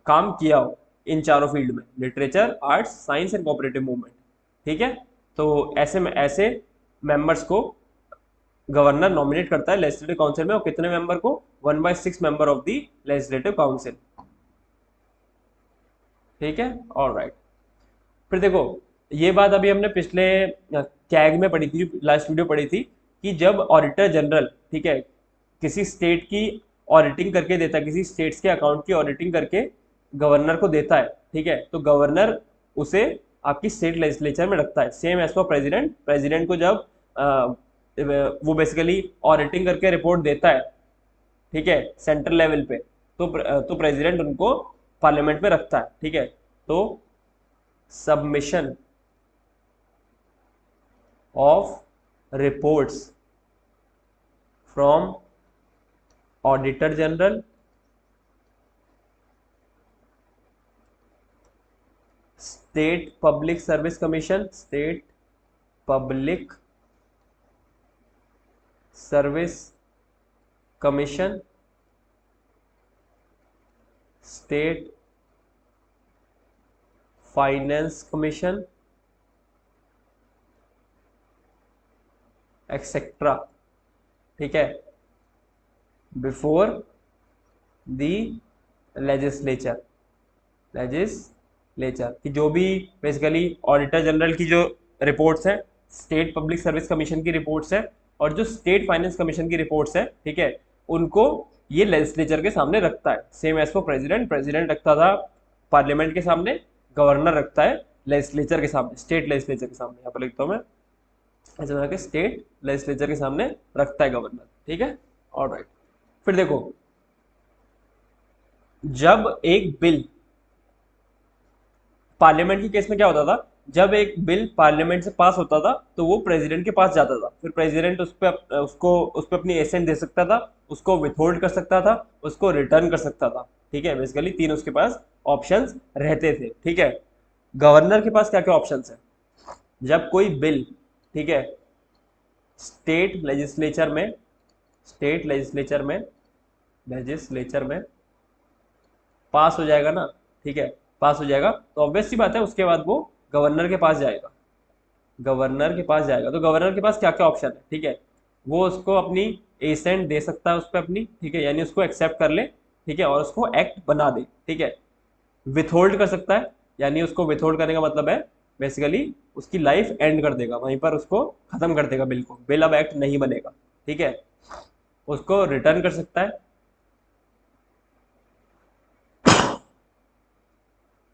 काम किया हो इन चारों फील्ड में, literature, arts, science and cooperative movement, ठीक है। तो ऐसे में ऐसे मेंबर्स को गवर्नर नॉमिनेट करता है लेजिस्लेटिव काउंसिल में, और कितने मेंबर को? 1/6 member of the legislative council, ठीक है। ऑलराइट, फिर देखो ये बात अभी हमने पिछले कैग में पढ़ी थी, लास्ट वीडियो पढ़ी थी, कि जब ऑडिटर जनरल, ठीक है, किसी स्टेट की ऑडिटिंग करके देता है, किसी स्टेट्स के अकाउंट की ऑडिटिंग करके गवर्नर को देता है, ठीक है, तो गवर्नर उसे आपकी स्टेट लेजिस्लेचर में रखता है, same as per president. President को जब वो बेसिकली ऑडिटिंग करके रिपोर्ट देता है, ठीक है, सेंट्रल लेवल पे, तो प्रेसिडेंट उनको पार्लियामेंट में रखता है, ठीक है। तो submission of reports from auditor general, state public service commission, state public service commission, state finance commission, etcetera, ठीक है, बिफोर दी लेजिस्लेचर कि जो भी बेसिकली ऑडिटर जनरल की जो रिपोर्ट्स हैं, स्टेट पब्लिक सर्विस कमीशन की रिपोर्ट्स हैं, और जो स्टेट फाइनेंस कमीशन की रिपोर्ट्स हैं, ठीक है, उनको ये लेजिस्लेचर के सामने रखता है, सेम एज फॉर प्रेसिडेंट रखता था पार्लियामेंट के सामने, गवर्नर रखता है लेजिस्लेचर के सामने, स्टेट लेजिस्लेचर के सामने, यहाँ पर लिखता हूँ मैं ऐसे बना के, स्टेट लेजिस्लेचर के सामने रखता है गवर्नर, ठीक है। ऑलराइट, फिर देखो जब एक बिल पार्लियामेंट के केस में क्या होता था, जब एक बिल पार्लियामेंट से पास होता था तो वो प्रेसिडेंट के पास जाता था, फिर प्रेसिडेंट उस पर अपनी एसेंट दे सकता था, उसको विथहोल्ड कर सकता था, उसको रिटर्न कर सकता था, ठीक है। बेसिकली तीन उसके पास ऑप्शंस रहते थे, ठीक है। गवर्नर के पास क्या क्या ऑप्शंस है? जब कोई बिल, ठीक है, स्टेट लेजिस्लेचर में स्टेट लेजिस्लेचर में पास हो जाएगा ना, ठीक है, पास हो जाएगा, तो ऑब्वियस सी बात है उसके बाद वो गवर्नर के पास जाएगा। गवर्नर के पास जाएगा तो गवर्नर के पास क्या क्या ऑप्शन है, ठीक है, वो उसको अपनी एसेंट दे सकता है उस पर अपनी, ठीक है, यानी उसको एक्सेप्ट कर ले, ठीक है, और उसको एक्ट बना दे, ठीक है। विथहोल्ड कर सकता है, यानी उसको विथहोल्ड करने का मतलब है बेसिकली उसकी लाइफ एंड कर देगा, वहीं पर उसको खत्म कर देगा, बिल को, बिल अब एक्ट नहीं बनेगा, ठीक है। उसको रिटर्न कर सकता है,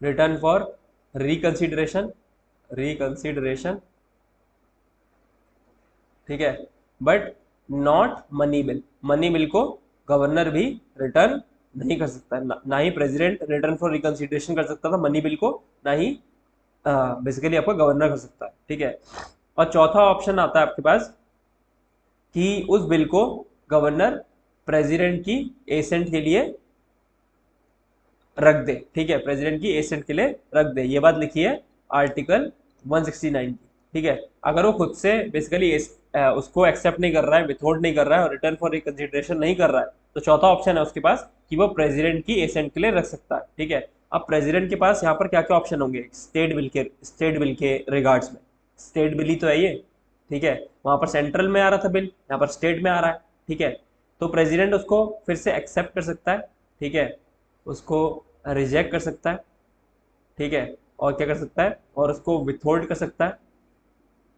रिटर्न फॉर रिकंसिडरेशन, रिकंसिडरेशन, ठीक है, but not money bill, money bill को गवर्नर भी रिटर्न नहीं कर सकता, ना ही प्रेसिडेंट रिटर्न फॉर रिकंसिडरेशन कर सकता था मनी बिल को, ना ही बेसिकली आपका गवर्नर कर सकता है, ठीक है। और चौथा ऑप्शन आता है आपके पास कि उस बिल को गवर्नर प्रेसिडेंट की एसेंट के लिए रख दे, ठीक है, प्रेसिडेंट की एसेंट के लिए रख दे, ये बात लिखी है आर्टिकल 169 की, ठीक है। अगर वो खुद से बेसिकली उसको एक्सेप्ट नहीं कर रहा है, विथहोल्ड नहीं कर रहा है और रिटर्न फॉर रिकंसिडरेशन नहीं कर रहा है, तो चौथा ऑप्शन है उसके पास कि वो प्रेसिडेंट की एसेंट के लिए रख सकता है, ठीक है। अब प्रेसिडेंट के पास यहाँ पर क्या क्या ऑप्शन होंगे स्टेट बिल के रिगार्ड्स में, स्टेट बिल ही तो है ये, ठीक है, वहां पर सेंट्रल में आ रहा था बिल, यहाँ पर स्टेट में आ रहा है, ठीक है। तो प्रेसिडेंट उसको फिर से एक्सेप्ट कर सकता है, ठीक है, उसको रिजेक्ट कर सकता है, ठीक है, और क्या कर सकता है, और उसको विथहोल्ड कर सकता है,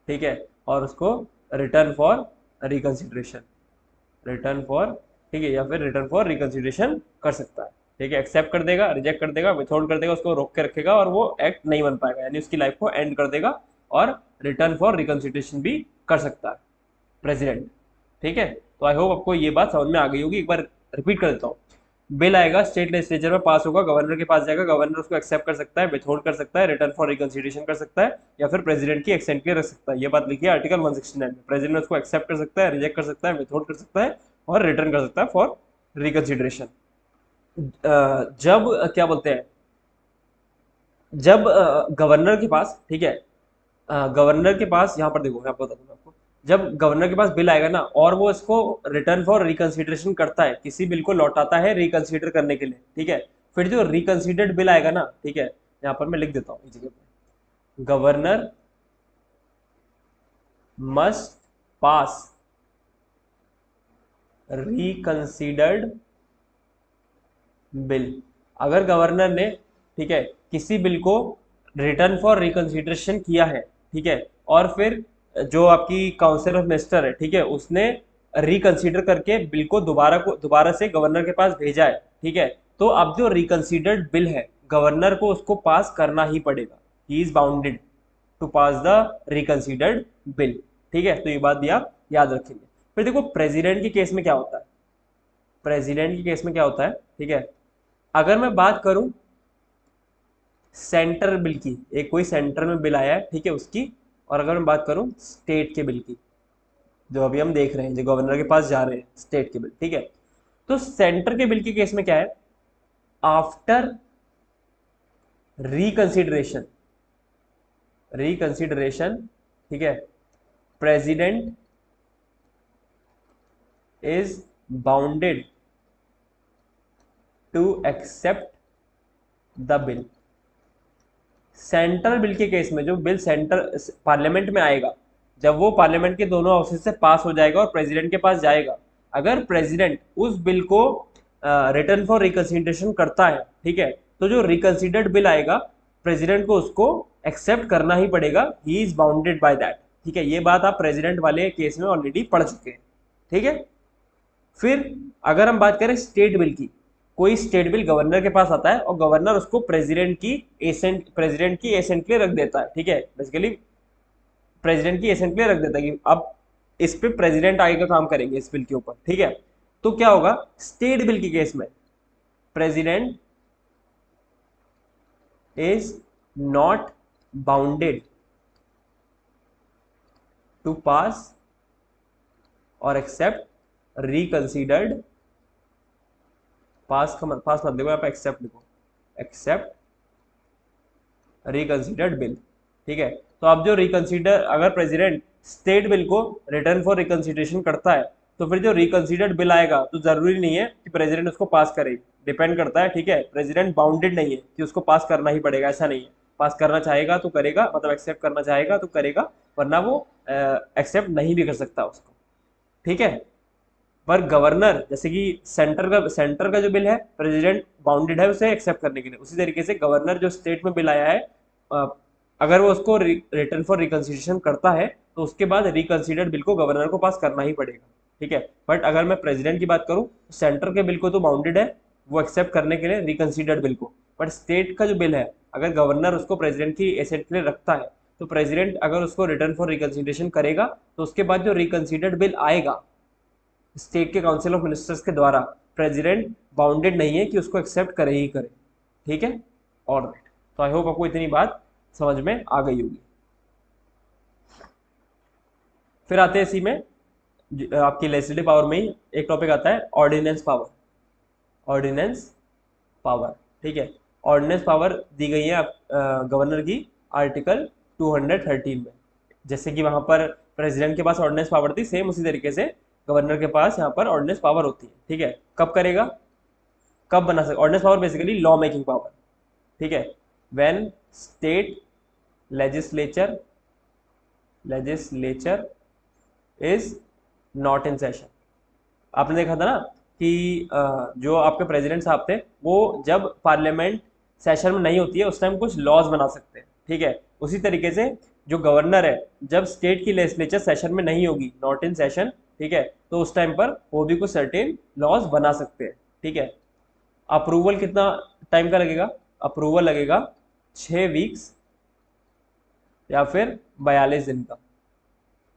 ठीक है, और उसको return for reconsideration, return for, ठीक है, या फिर रिटर्न फॉर रिकंसिडरेशन कर सकता है, ठीक है। एक्सेप्ट कर देगा, रिजेक्ट कर देगा, विथहोल्ड कर देगा, उसको रोक के रखेगा और वो एक्ट नहीं बन पाएगा, यानी उसकी लाइफ को एंड कर देगा, और रिटर्न फॉर रिकंसिडरेशन भी कर सकता है प्रेसिडेंट, ठीक है। तो आई होप आपको ये बात समझ में आ गई होगी, एक बार रिपीट कर देता हूँ। बिल आएगा, स्टेट लेजिस्लेचर में पास होगा, गवर्नर के पास जाएगा, गवर्नर उसको एक्सेप्ट कर सकता है, विथहोल्ड कर सकता है, रिटर्न फॉर रिकंसिडरेशन कर सकता है, या फिर प्रेसिडेंट की एक्सेंट के रख सकता है, ये बात लिखी है आर्टिकल 169 में। प्रेसिडेंट उसको एक्सेप्ट कर सकता है, रिजेक्ट कर सकता है, विथहोल्ड कर सकता है और रिटर्न कर सकता है फॉर रिकंसिडरेशन। जब क्या बोलते हैं, जब गवर्नर के पास, ठीक है, गवर्नर के पास, यहाँ पर देखो मैं आपको बताता हूँ आपको, जब गवर्नर के पास बिल आएगा ना और वो इसको रिटर्न फॉर रिकंसिडरेशन करता है, किसी बिल को लौटाता है रिकंसिडर करने के लिए, ठीक है, फिर जो रिकंसिडर्ड बिल आएगा ना, ठीक है, यहाँ पर मैं लिख देता हूँ इस जगह पे, governor must pass reconsidered bill. अगर गवर्नर ने, ठीक है, किसी बिल को रिटर्न फॉर रिकंसिडरेशन किया है, ठीक है, और फिर जो आपकी काउंसिल ऑफ मिनिस्टर है, ठीक है, उसने रिकंसिडर करके बिल को दोबारा से गवर्नर के पास भेजा है, ठीक है, तो अब जो रिकंसिडर्ड बिल है गवर्नर को उसको पास करना ही पड़ेगा, he is bounded to pass the reconsidered bill, ठीक है। तो ये बात भी आप याद रखेंगे। फिर देखो प्रेसिडेंट के केस में क्या होता है, प्रेसिडेंट के केस में क्या होता है, ठीक है, अगर मैं बात करूं सेंटर बिल की, एक कोई सेंटर में बिल आया है, ठीक है, उसकी, और अगर मैं बात करूं स्टेट के बिल की, जो अभी हम देख रहे हैं जो गवर्नर के पास जा रहे हैं स्टेट के बिल, ठीक है, तो सेंटर के बिल के केस में क्या है, आफ्टर रिकंसिडरेशन, रिकंसिडरेशन, ठीक है, president is bounded to accept the bill. Central bill के केस में जो बिल सेंटर पार्लियामेंट में आएगा, जब वो पार्लियामेंट के दोनों हाउसेस से पास हो जाएगा और प्रेसिडेंट के पास जाएगा, अगर प्रेसिडेंट उस बिल को रिटर्न फॉर रिकंसिडरेशन करता है, ठीक है, तो जो रिकंसिडर्ड बिल आएगा प्रेसिडेंट को उसको एक्सेप्ट करना ही पड़ेगा, he is bounded by that, ठीक है। ये बात आप प्रेसिडेंट वाले केस में ऑलरेडी पढ़ चुके हैं, ठीक है। फिर अगर हम बात करें स्टेट बिल की, कोई स्टेट बिल गवर्नर के पास आता है और गवर्नर उसको प्रेसिडेंट की एसेंट के लिए रख देता है, ठीक है, बेसिकली प्रेसिडेंट की एसेंट के लिए रख देता है कि अब इस पे प्रेसिडेंट आगे का काम करेंगे इस बिल के ऊपर, ठीक है। तो क्या होगा स्टेट बिल के केस में, president is not bounded to pass और एक्सेप्ट रिकंसिडर्ड, पास मत लिखो, यहाँ पे एक्सेप्ट लिखो, एक्सेप्ट रिकंसिडर्ड बिल। ठीक है, तो अब जो रिकंसिडर, अगर प्रेसिडेंट स्टेट बिल को रिटर्न फॉर रिकंसिडरेशन करता है तो फिर जो रिकंसिडर्ड बिल आएगा तो जरूरी नहीं है कि प्रेसिडेंट उसको पास करे, डिपेंड करता है। ठीक है, प्रेसिडेंट बाउंडेड नहीं है कि उसको पास करना ही पड़ेगा, ऐसा नहीं है। पास करना चाहेगा तो करेगा, मतलब एक्सेप्ट करना चाहेगा तो करेगा, वरना वो एक्सेप्ट नहीं भी कर सकता उसको। ठीक है, पर गवर्नर, जैसे कि सेंटर का जो बिल है प्रेसिडेंट बाउंडेड है उसे एक्सेप्ट करने के लिए, उसी तरीके से गवर्नर जो स्टेट में बिल आया है, अ, अगर वो उसको रिटर्न फॉर रिकंसिडरेशन करता है तो उसके बाद रिकंसिडर्ड बिल को गवर्नर को पास करना ही पड़ेगा। ठीक है, बट अगर मैं प्रेसिडेंट की बात करूं, सेंटर के बिल को तो बाउंडेड है वो एक्सेप्ट करने के लिए रिकंसिडर्ड बिल को, बट स्टेट का जो बिल है अगर गवर्नर उसको प्रेसिडेंट की एसेट के लिए रखता है तो प्रेसिडेंट अगर उसको रिटर्न फॉर रिकंसिडरेशन करेगा तो उसके बाद जो रिकंसिडर्ड बिल आएगा स्टेट के काउंसिल ऑफ मिनिस्टर्स के द्वारा, प्रेसिडेंट बाउंडेड नहीं है कि उसको एक्सेप्ट करे ही करे। ठीक है, ऑलराइट, तो आई होप आपको इतनी बात समझ में आ गई होगी। फिर आते हैं इसी में आपकी लेजिस्लेटिव पावर में ही एक टॉपिक आता है ऑर्डिनेंस पावर। ऑर्डिनेंस पावर, ठीक है, ऑर्डिनेंस पावर दी गई है गवर्नर की आर्टिकल 213 में। जैसे कि वहां पर प्रेसिडेंट के पास ऑर्डिनेंस पावर थी, सेम उसी तरीके से गवर्नर के पास यहाँ पर ऑर्डिनेंस पावर होती है। ठीक है, कब करेगा, कब बना सकता, ordinance power basically law making power. ठीक है, when state legislature is not in session. आपने देखा था ना कि जो आपके प्रेसिडेंट साहब थे वो जब पार्लियामेंट सेशन में नहीं होती है उस टाइम कुछ लॉज बना सकते हैं। ठीक है, उसी तरीके से जो गवर्नर है जब स्टेट की लेजिस्लेचर सेशन में नहीं होगी, नॉट इन सेशन, ठीक है, तो उस टाइम पर वो भी कुछ सर्टेन लॉज बना सकते हैं। ठीक है, अप्रूवल कितना टाइम का लगेगा, अप्रूवल लगेगा 6 वीक्स या फिर 42 दिन का।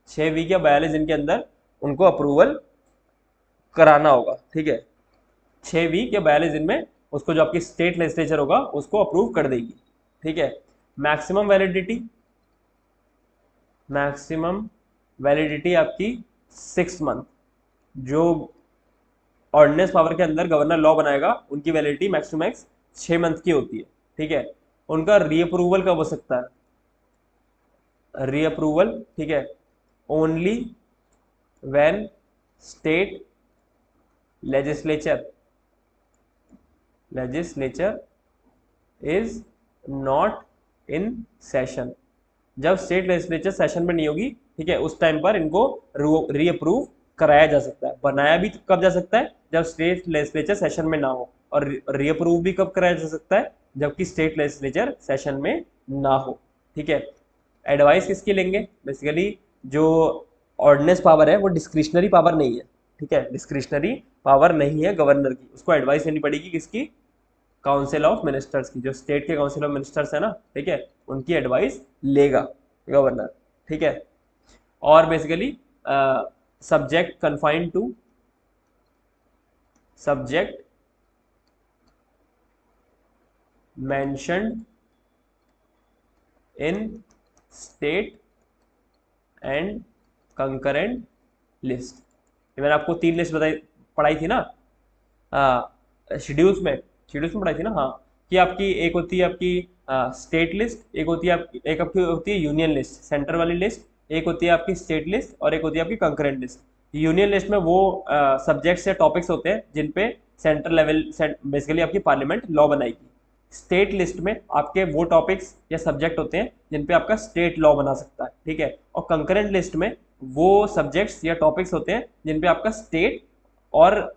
6 वीक या 42 दिन के अंदर उनको अप्रूवल कराना होगा। ठीक है, 6 वीक या 42 दिन में उसको जो आपकी स्टेट लेजिस्लेचर होगा उसको अप्रूव कर देगी। ठीक है, मैक्सिमम वैलिडिटी आपकी 6 मंथ। जो ऑर्डिनेंस पावर के अंदर गवर्नर लॉ बनाएगा उनकी वैलिडिटी मैक्सिमम 6 मंथ की होती है। ठीक है, उनका रीअप्रूवल कब हो सकता है, रीअप्रूवल, ठीक है, only when state legislature is not in session. जब स्टेट लेजिस्लेचर सेशन में नहीं होगी, ठीक है, उस टाइम पर इनको रीअप्रूव कराया जा सकता है। बनाया भी कब जा सकता है, जब स्टेट लेजिस्लेचर सेशन में ना हो, और रीअप्रूव भी कब कराया जा सकता है, जबकि स्टेट लेजिस्लेचर सेशन में ना हो। ठीक है, एडवाइस किसकी लेंगे, बेसिकली जो ऑर्डिनेंस पावर है वो डिस्क्रिशनरी पावर नहीं है। ठीक है, डिस्क्रिशनरी पावर नहीं है गवर्नर की, उसको एडवाइस लेनी पड़ेगी किसकी, काउंसिल ऑफ मिनिस्टर्स की। जो स्टेट के काउंसिल ऑफ मिनिस्टर्स है ना, ठीक है, उनकी एडवाइस लेगा गवर्नर। ठीक है, और basically subject confined to subject mentioned in state and concurrent list. मैंने आपको 3 लिस्ट पढ़ाई थी ना शेड्यूल्स में पढ़ाई थी ना, हाँ, कि आपकी एक होती है आपकी स्टेट लिस्ट, एक होती है यूनियन लिस्ट, सेंटर वाली लिस्ट, एक होती है आपकी स्टेट लिस्ट, और एक होती है आपकी कंकरेंट लिस्ट। यूनियन लिस्ट में वो सब्जेक्ट्स या टॉपिक्स होते हैं जिन पे सेंट्रल लेवल बेसिकली आपकी पार्लियामेंट लॉ बनाएगी। स्टेट लिस्ट में आपके वो टॉपिक्स या सब्जेक्ट होते हैं जिन पे आपका स्टेट लॉ बना सकता है। ठीक है, और कंकरेंट लिस्ट में वो सब्जेक्ट्स या टॉपिक्स होते हैं जिन पे आपका स्टेट और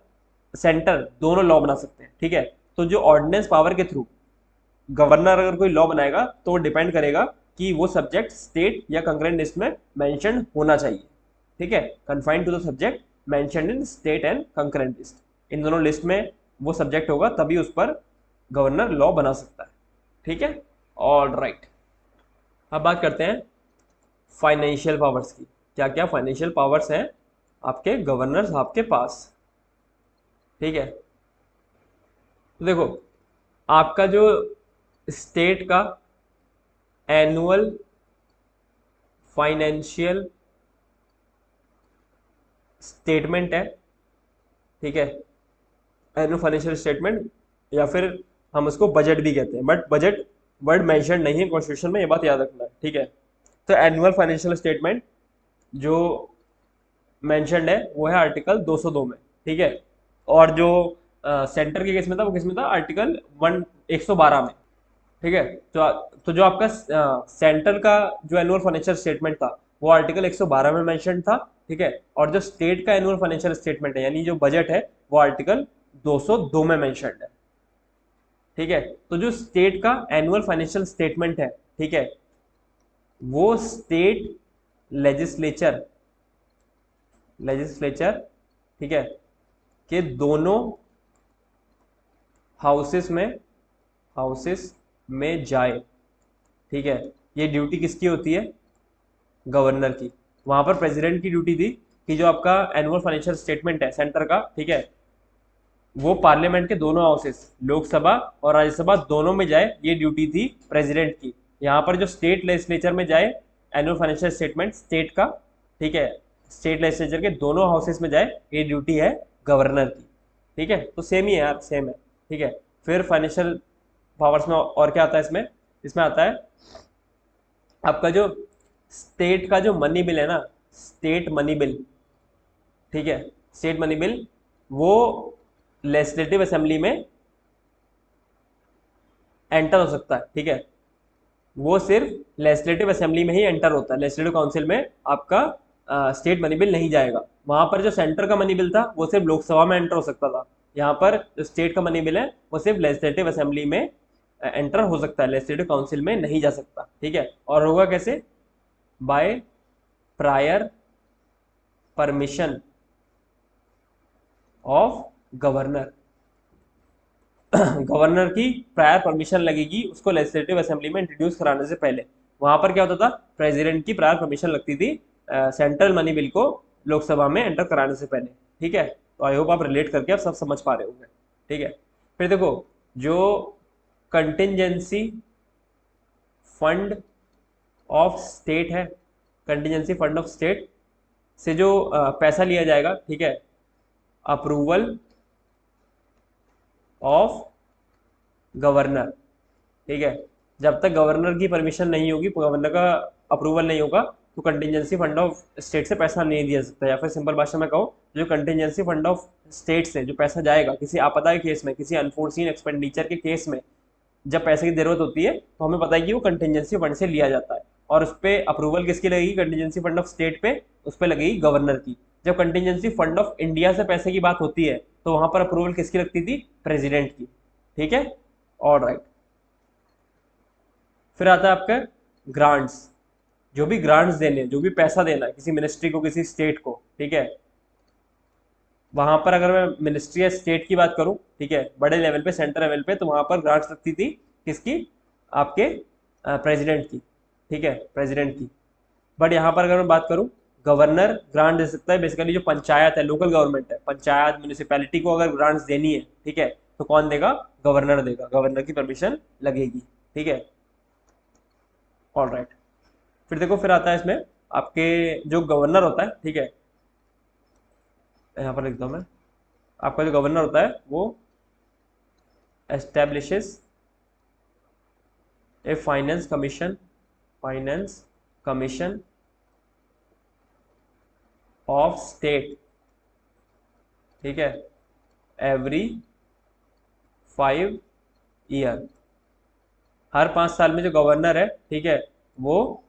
सेंटर दोनों लॉ बना सकते हैं। ठीक है, तो जो ऑर्डिनेंस पावर के थ्रू गवर्नर अगर कोई लॉ बनाएगा तो वो डिपेंड करेगा कि वो सब्जेक्ट स्टेट या कंकरेंट लिस्ट में मेंशन होना चाहिए। ठीक है, confined to the subject mentioned in state and concurrent list, इन दोनों लिस्ट में वो सब्जेक्ट होगा तभी उस पर गवर्नर लॉ बना सकता है। ठीक है, ऑल राइट, अब बात करते हैं फाइनेंशियल पावर्स की। क्या क्या फाइनेंशियल पावर्स हैं आपके गवर्नर साहब के पास। ठीक है, तो देखो आपका जो स्टेट का एनुअल फाइनेंशियल स्टेटमेंट है, ठीक है, एनुअल फाइनेंशियल स्टेटमेंट, या फिर हम उसको बजट भी कहते हैं, बट बजट वर्ड मेंशन नहीं है कॉन्स्टिट्यूशन में, ये बात याद रखना है, ठीक है। तो एनुअल फाइनेंशियल स्टेटमेंट जो मेंशनड है वो है आर्टिकल 202 में, ठीक है। और जो सेंटर के केस में था वो किस में था, आर्टिकल 112 में, ठीक है। तो जो आपका सेंटर का जो एनुअल फाइनेंशियल स्टेटमेंट था वो आर्टिकल 112 में मेंशन था, ठीक है। और जो स्टेट का एनुअल फाइनेंशियल स्टेटमेंट है यानी जो बजट है वो आर्टिकल 202 में मेंशन्ड है, ठीक है। तो जो स्टेट का एनुअल फाइनेंशियल स्टेटमेंट है, ठीक है, वो स्टेट लेजिस्लेचर ठीक है के दोनों हाउसेस में जाए, ठीक है। ये ड्यूटी किसकी होती है, गवर्नर की। वहां पर प्रेसिडेंट की ड्यूटी थी कि जो आपका एनुअल फाइनेंशियल स्टेटमेंट है सेंटर का, ठीक है, वो पार्लियामेंट के दोनों हाउसेस लोकसभा और राज्यसभा दोनों में जाए, ये ड्यूटी थी प्रेसिडेंट की। यहाँ पर जो स्टेट लेजिस्लेचर में जाए एनुअल फाइनेंशियल स्टेटमेंट स्टेट का, ठीक है, स्टेट लेजिस्लेचर के दोनों हाउसेस में जाए, ये ड्यूटी है गवर्नर की, ठीक है। तो सेम ही है यार, सेम है, ठीक है। फिर फाइनेंशियल पावर्स में और क्या आता है इसमें, इसमें आता है आपका जो स्टेट का जो मनी बिल है ना, स्टेट मनी बिल, ठीक है, स्टेट मनी बिल वो लेजिस्लेटिव असेंबली में एंटर हो सकता है, ठीक है। वो सिर्फ लेजिस्लेटिव असेंबली में ही एंटर होता है, लेजिस्लेटिव काउंसिल में आपका स्टेट मनी बिल नहीं जाएगा। वहां पर जो सेंटर का मनी बिल था वो सिर्फ लोकसभा में एंटर हो सकता था, यहाँ पर जो स्टेट का मनी बिल है वो सिर्फ लेजिस्लेटिव असेंबली में एंटर हो सकता है, लेजिस्लेटिव काउंसिल में नहीं जा सकता, ठीक है। और होगा कैसे, by prior permission of governor governor की प्रायर परमिशन लगेगी उसको लेजिस्लेटिव असेंबली में इंट्रोड्यूस कराने से पहले। वहां पर क्या होता था, प्रेसिडेंट की प्रायर परमिशन लगती थी सेंट्रल मनी बिल को लोकसभा में एंटर कराने से पहले, ठीक है। तो आई होप आप रिलेट करके आप सब समझ पा रहे होंगे, ठीक है। फिर देखो जो कंटिजेंसी फंड ऑफ स्टेट है, कंटिजेंसी फंड ऑफ स्टेट से जो पैसा लिया जाएगा, ठीक है, अप्रूवल ऑफ गवर्नर, ठीक है। जब तक गवर्नर की परमिशन नहीं होगी, गवर्नर का अप्रूवल नहीं होगा, तो कंटिजेंसी फंड ऑफ स्टेट से पैसा नहीं दिया सकता। या फिर सिंपल भाषा में कहूँ, जो कंटिजेंसी फंड ऑफ स्टेट से जो पैसा जाएगा किसी आपदा के केस में, किसी अनफोर्सीन एक्सपेंडिचर के केस में जब पैसे की जरूरत होती है, तो हमें पता है कि वो कंटिजेंसी फंड से लिया जाता है। और उस पर अप्रूवल किसकी लगेगी, कंटिजेंसी फंड ऑफ स्टेट पे उस पर लगेगी गवर्नर की। जब कंटिजेंसी फंड ऑफ इंडिया से पैसे की बात होती है तो वहां पर अप्रूवल किसकी लगती थी, प्रेसिडेंट की, ठीक है। All right. फिर आता है आपका ग्रांट्स, जो भी ग्रांट्स देने, जो भी पैसा देना है किसी मिनिस्ट्री को, किसी स्टेट को, ठीक है। वहां पर अगर मैं मिनिस्ट्री या स्टेट की बात करूं, ठीक है, बड़े लेवल पे, सेंटर लेवल पे, तो वहां पर ग्रांट्स लगती थी किसकी, आपके प्रेसिडेंट की, ठीक है, प्रेसिडेंट की। बट यहाँ पर अगर मैं बात करूं, गवर्नर ग्रांट दे सकता है। बेसिकली जो पंचायत है, लोकल गवर्नमेंट है, पंचायत म्यूनिसिपैलिटी को अगर ग्रांट्स देनी है, ठीक है, तो कौन देगा, गवर्नर देगा, गवर्नर की परमिशन लगेगी, ठीक है। All right. फिर देखो फिर आता है इसमें आपके जो गवर्नर होता है, ठीक है, यहाँ पर लिखता हूँ मैं, आपका जो गवर्नर होता है वो establishes A finance commission of state, ठीक है, एवरी 5 ईयर। हर 5 साल में जो गवर्नर है, ठीक है, वो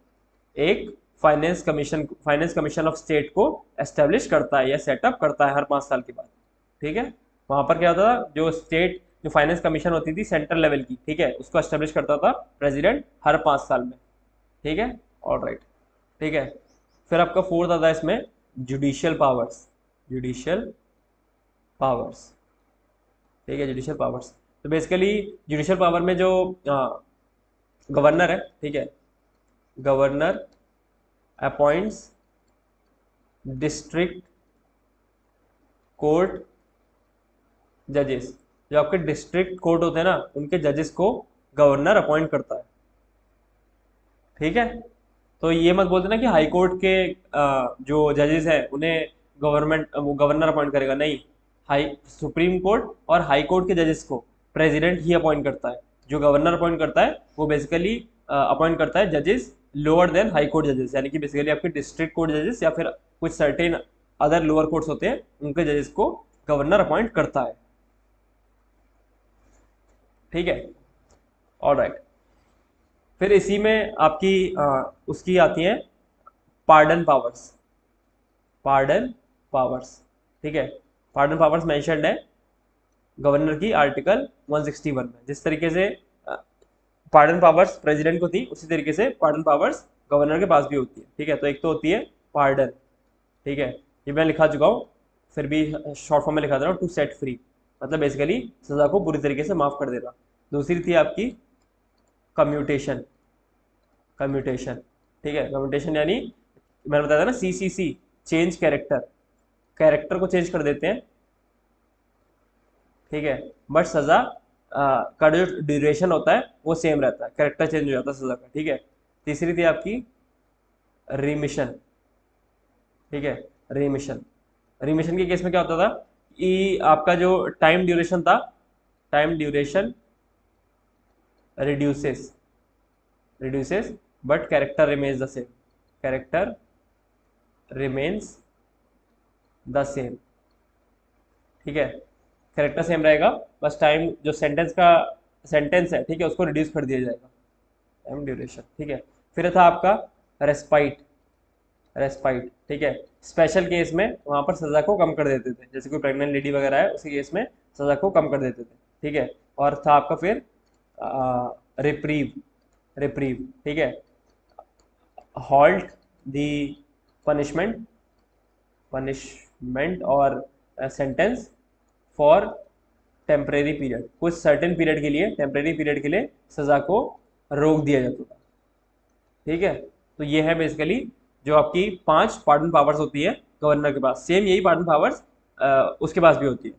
एक फाइनेंस कमीशन ऑफ स्टेट को एस्टेब्लिश करता है या सेटअप करता है हर 5 साल के बाद, ठीक है। वहां पर क्या होता था, जो स्टेट जो फाइनेंस कमीशन होती थी सेंट्रल लेवल की, ठीक है, उसको एस्टेब्लिश करता था प्रेसिडेंट हर 5 साल में, ठीक है। ऑल राइट, ठीक है। फिर आपका फोर्थ आता है इसमें जुडिशियल पावर्स, ठीक है, जुडिशियल पावर्स। तो बेसिकली जुडिशियल पावर में जो गवर्नर है, ठीक है, गवर्नर अपॉइंट्स डिस्ट्रिक्ट कोर्ट जजेस। जो आपके डिस्ट्रिक्ट कोर्ट होते हैं ना, उनके जजेस को गवर्नर अपॉइंट करता है, ठीक है। तो ये मत बोलते ना कि हाई कोर्ट के जो जजेस हैं उन्हें गवर्नर अपॉइंट करेगा, नहीं। हाई सुप्रीम कोर्ट और हाई कोर्ट के जजेस को प्रेसिडेंट ही अपॉइंट करता है। जो गवर्नर अपॉइंट करता है वो बेसिकली अपॉइंट करता है जजेस लोअर देन हाई कोर्ट जजेस, यानी कि बेसिकली आपके डिस्ट्रिक्ट कोर्ट जजेस या फिर कुछ सर्टेन अदर लोअर कोर्ट्स होते हैं उनके जजेस को गवर्नर अपॉइंट करता है। ठीक है, ऑलराइट। फिर इसी में आपकी उसकी आती हैं पार्डन पावर्स। पार्डन पावर्स, ठीक है, पार्डन पावर्स मेंशन्ड है गवर्नर की आर्टिकल 161 में। जिस तरीके से पार्डन पावर्स प्रेसिडेंट को थी उसी तरीके से पार्डन पावर्स गवर्नर के पास भी होती है। ठीक है, तो एक तो होती है पार्डन, ठीक है, ये मैं लिखा चुका हूँ, फिर भी शॉर्ट फॉर्म में लिखा दे रहा हूँ, टू सेट फ्री, मतलब बेसिकली सजा को पूरी तरीके से माफ कर देना। दूसरी थी आपकी कम्यूटेशन। कम्यूटेशन, ठीक है, कम्यूटेशन यानी मैंने बताया था ना CCC, चेंज कैरेक्टर, कैरेक्टर को चेंज कर देते हैं, ठीक है, बट सजा का जो ड्यूरेशन होता है वो सेम रहता है, कैरेक्टर चेंज हो जाता है सजा का। ठीक है, तीसरी थी आपकी रिमिशन। ठीक है, रिमिशन, रिमिशन के केस में क्या होता था कि आपका जो टाइम ड्यूरेशन था, time duration reduces, reduces but character remains the same, character remains the same. ठीक है, कैरेक्टर सेम रहेगा, बस टाइम जो सेंटेंस है, ठीक है, उसको रिड्यूस कर दिया जाएगा, टाइम ड्यूरेशन। ठीक है, फिर था आपका रेस्पाइट। रेस्पाइट, ठीक है, स्पेशल केस में वहाँ पर सज़ा को कम कर देते थे, जैसे कोई प्रेग्नेंट लेडी वगैरह है उसी केस में सज़ा को कम कर देते थे। ठीक है, और था आपका फिर रिप्रीव। रिप्रीव, ठीक है, हॉल्ट दी पनिशमेंट, पनिशमेंट और सेंटेंस फॉर टेम्परेरी पीरियड, कुछ सर्टेन पीरियड के लिए, टेम्परेरी पीरियड के लिए सज़ा को रोक दिया जाता था। ठीक है, तो ये है बेसिकली जो आपकी 5 पार्डन पावर्स होती है गवर्नर के पास। सेम यही पार्डन पावर्स उसके पास भी होती है,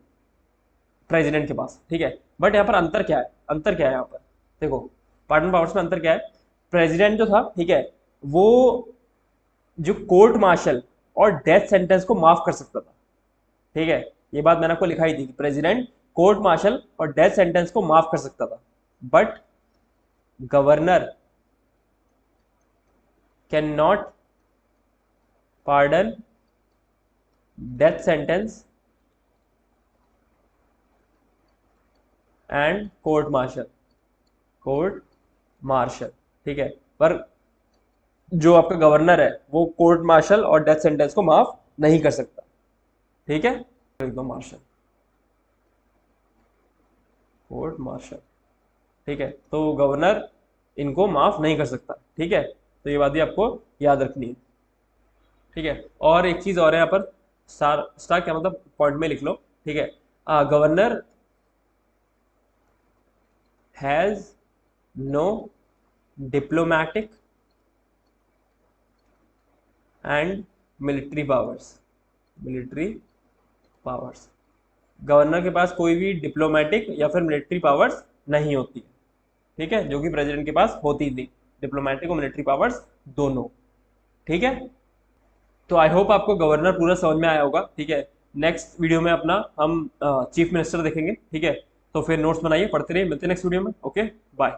प्रेसिडेंट के पास। ठीक है, बट यहाँ पर अंतर क्या है, अंतर क्या है यहाँ पर देखो, पार्डन पावर्स में अंतर क्या है। प्रेसिडेंट जो था, ठीक है, वो जो कोर्ट मार्शल और डेथ सेंटेंस को माफ कर सकता था। ठीक है, ये बात मैंने आपको लिखाई थी कि प्रेसिडेंट कोर्ट मार्शल और डेथ सेंटेंस को माफ कर सकता था, but governor can not pardon death sentence and court martial, court martial. ठीक है, पर जो आपका गवर्नर है वो कोर्ट मार्शल और डेथ सेंटेंस को माफ नहीं कर सकता। ठीक है, एकदम मार्शल, कोर्ट मार्शल। ठीक है, तो गवर्नर इनको माफ नहीं कर सकता। ठीक है, तो ये बात भी आपको याद रखनी है। ठीक है, और एक चीज और है यहाँ पर, स्टार, स्टार क्या मतलब पॉइंट में लिख लो। ठीक है, governor has no diplomatic and military powers. Military powers, governor के पास कोई भी डिप्लोमेटिक या फिर मिलिट्री पावर्स नहीं होती है। ठीक है, जो कि प्रेसिडेंट के पास होती थी, डिप्लोमेटिक और मिलिट्री पावर्स दोनों। ठीक है, तो आई होप आपको गवर्नर पूरा समझ में आया होगा। ठीक है, नेक्स्ट वीडियो में अपना हम चीफ मिनिस्टर देखेंगे। ठीक है, तो फिर नोट्स बनाइए, पढ़ते रहिए, मिलते हैं नेक्स्ट वीडियो में। Okay, bye.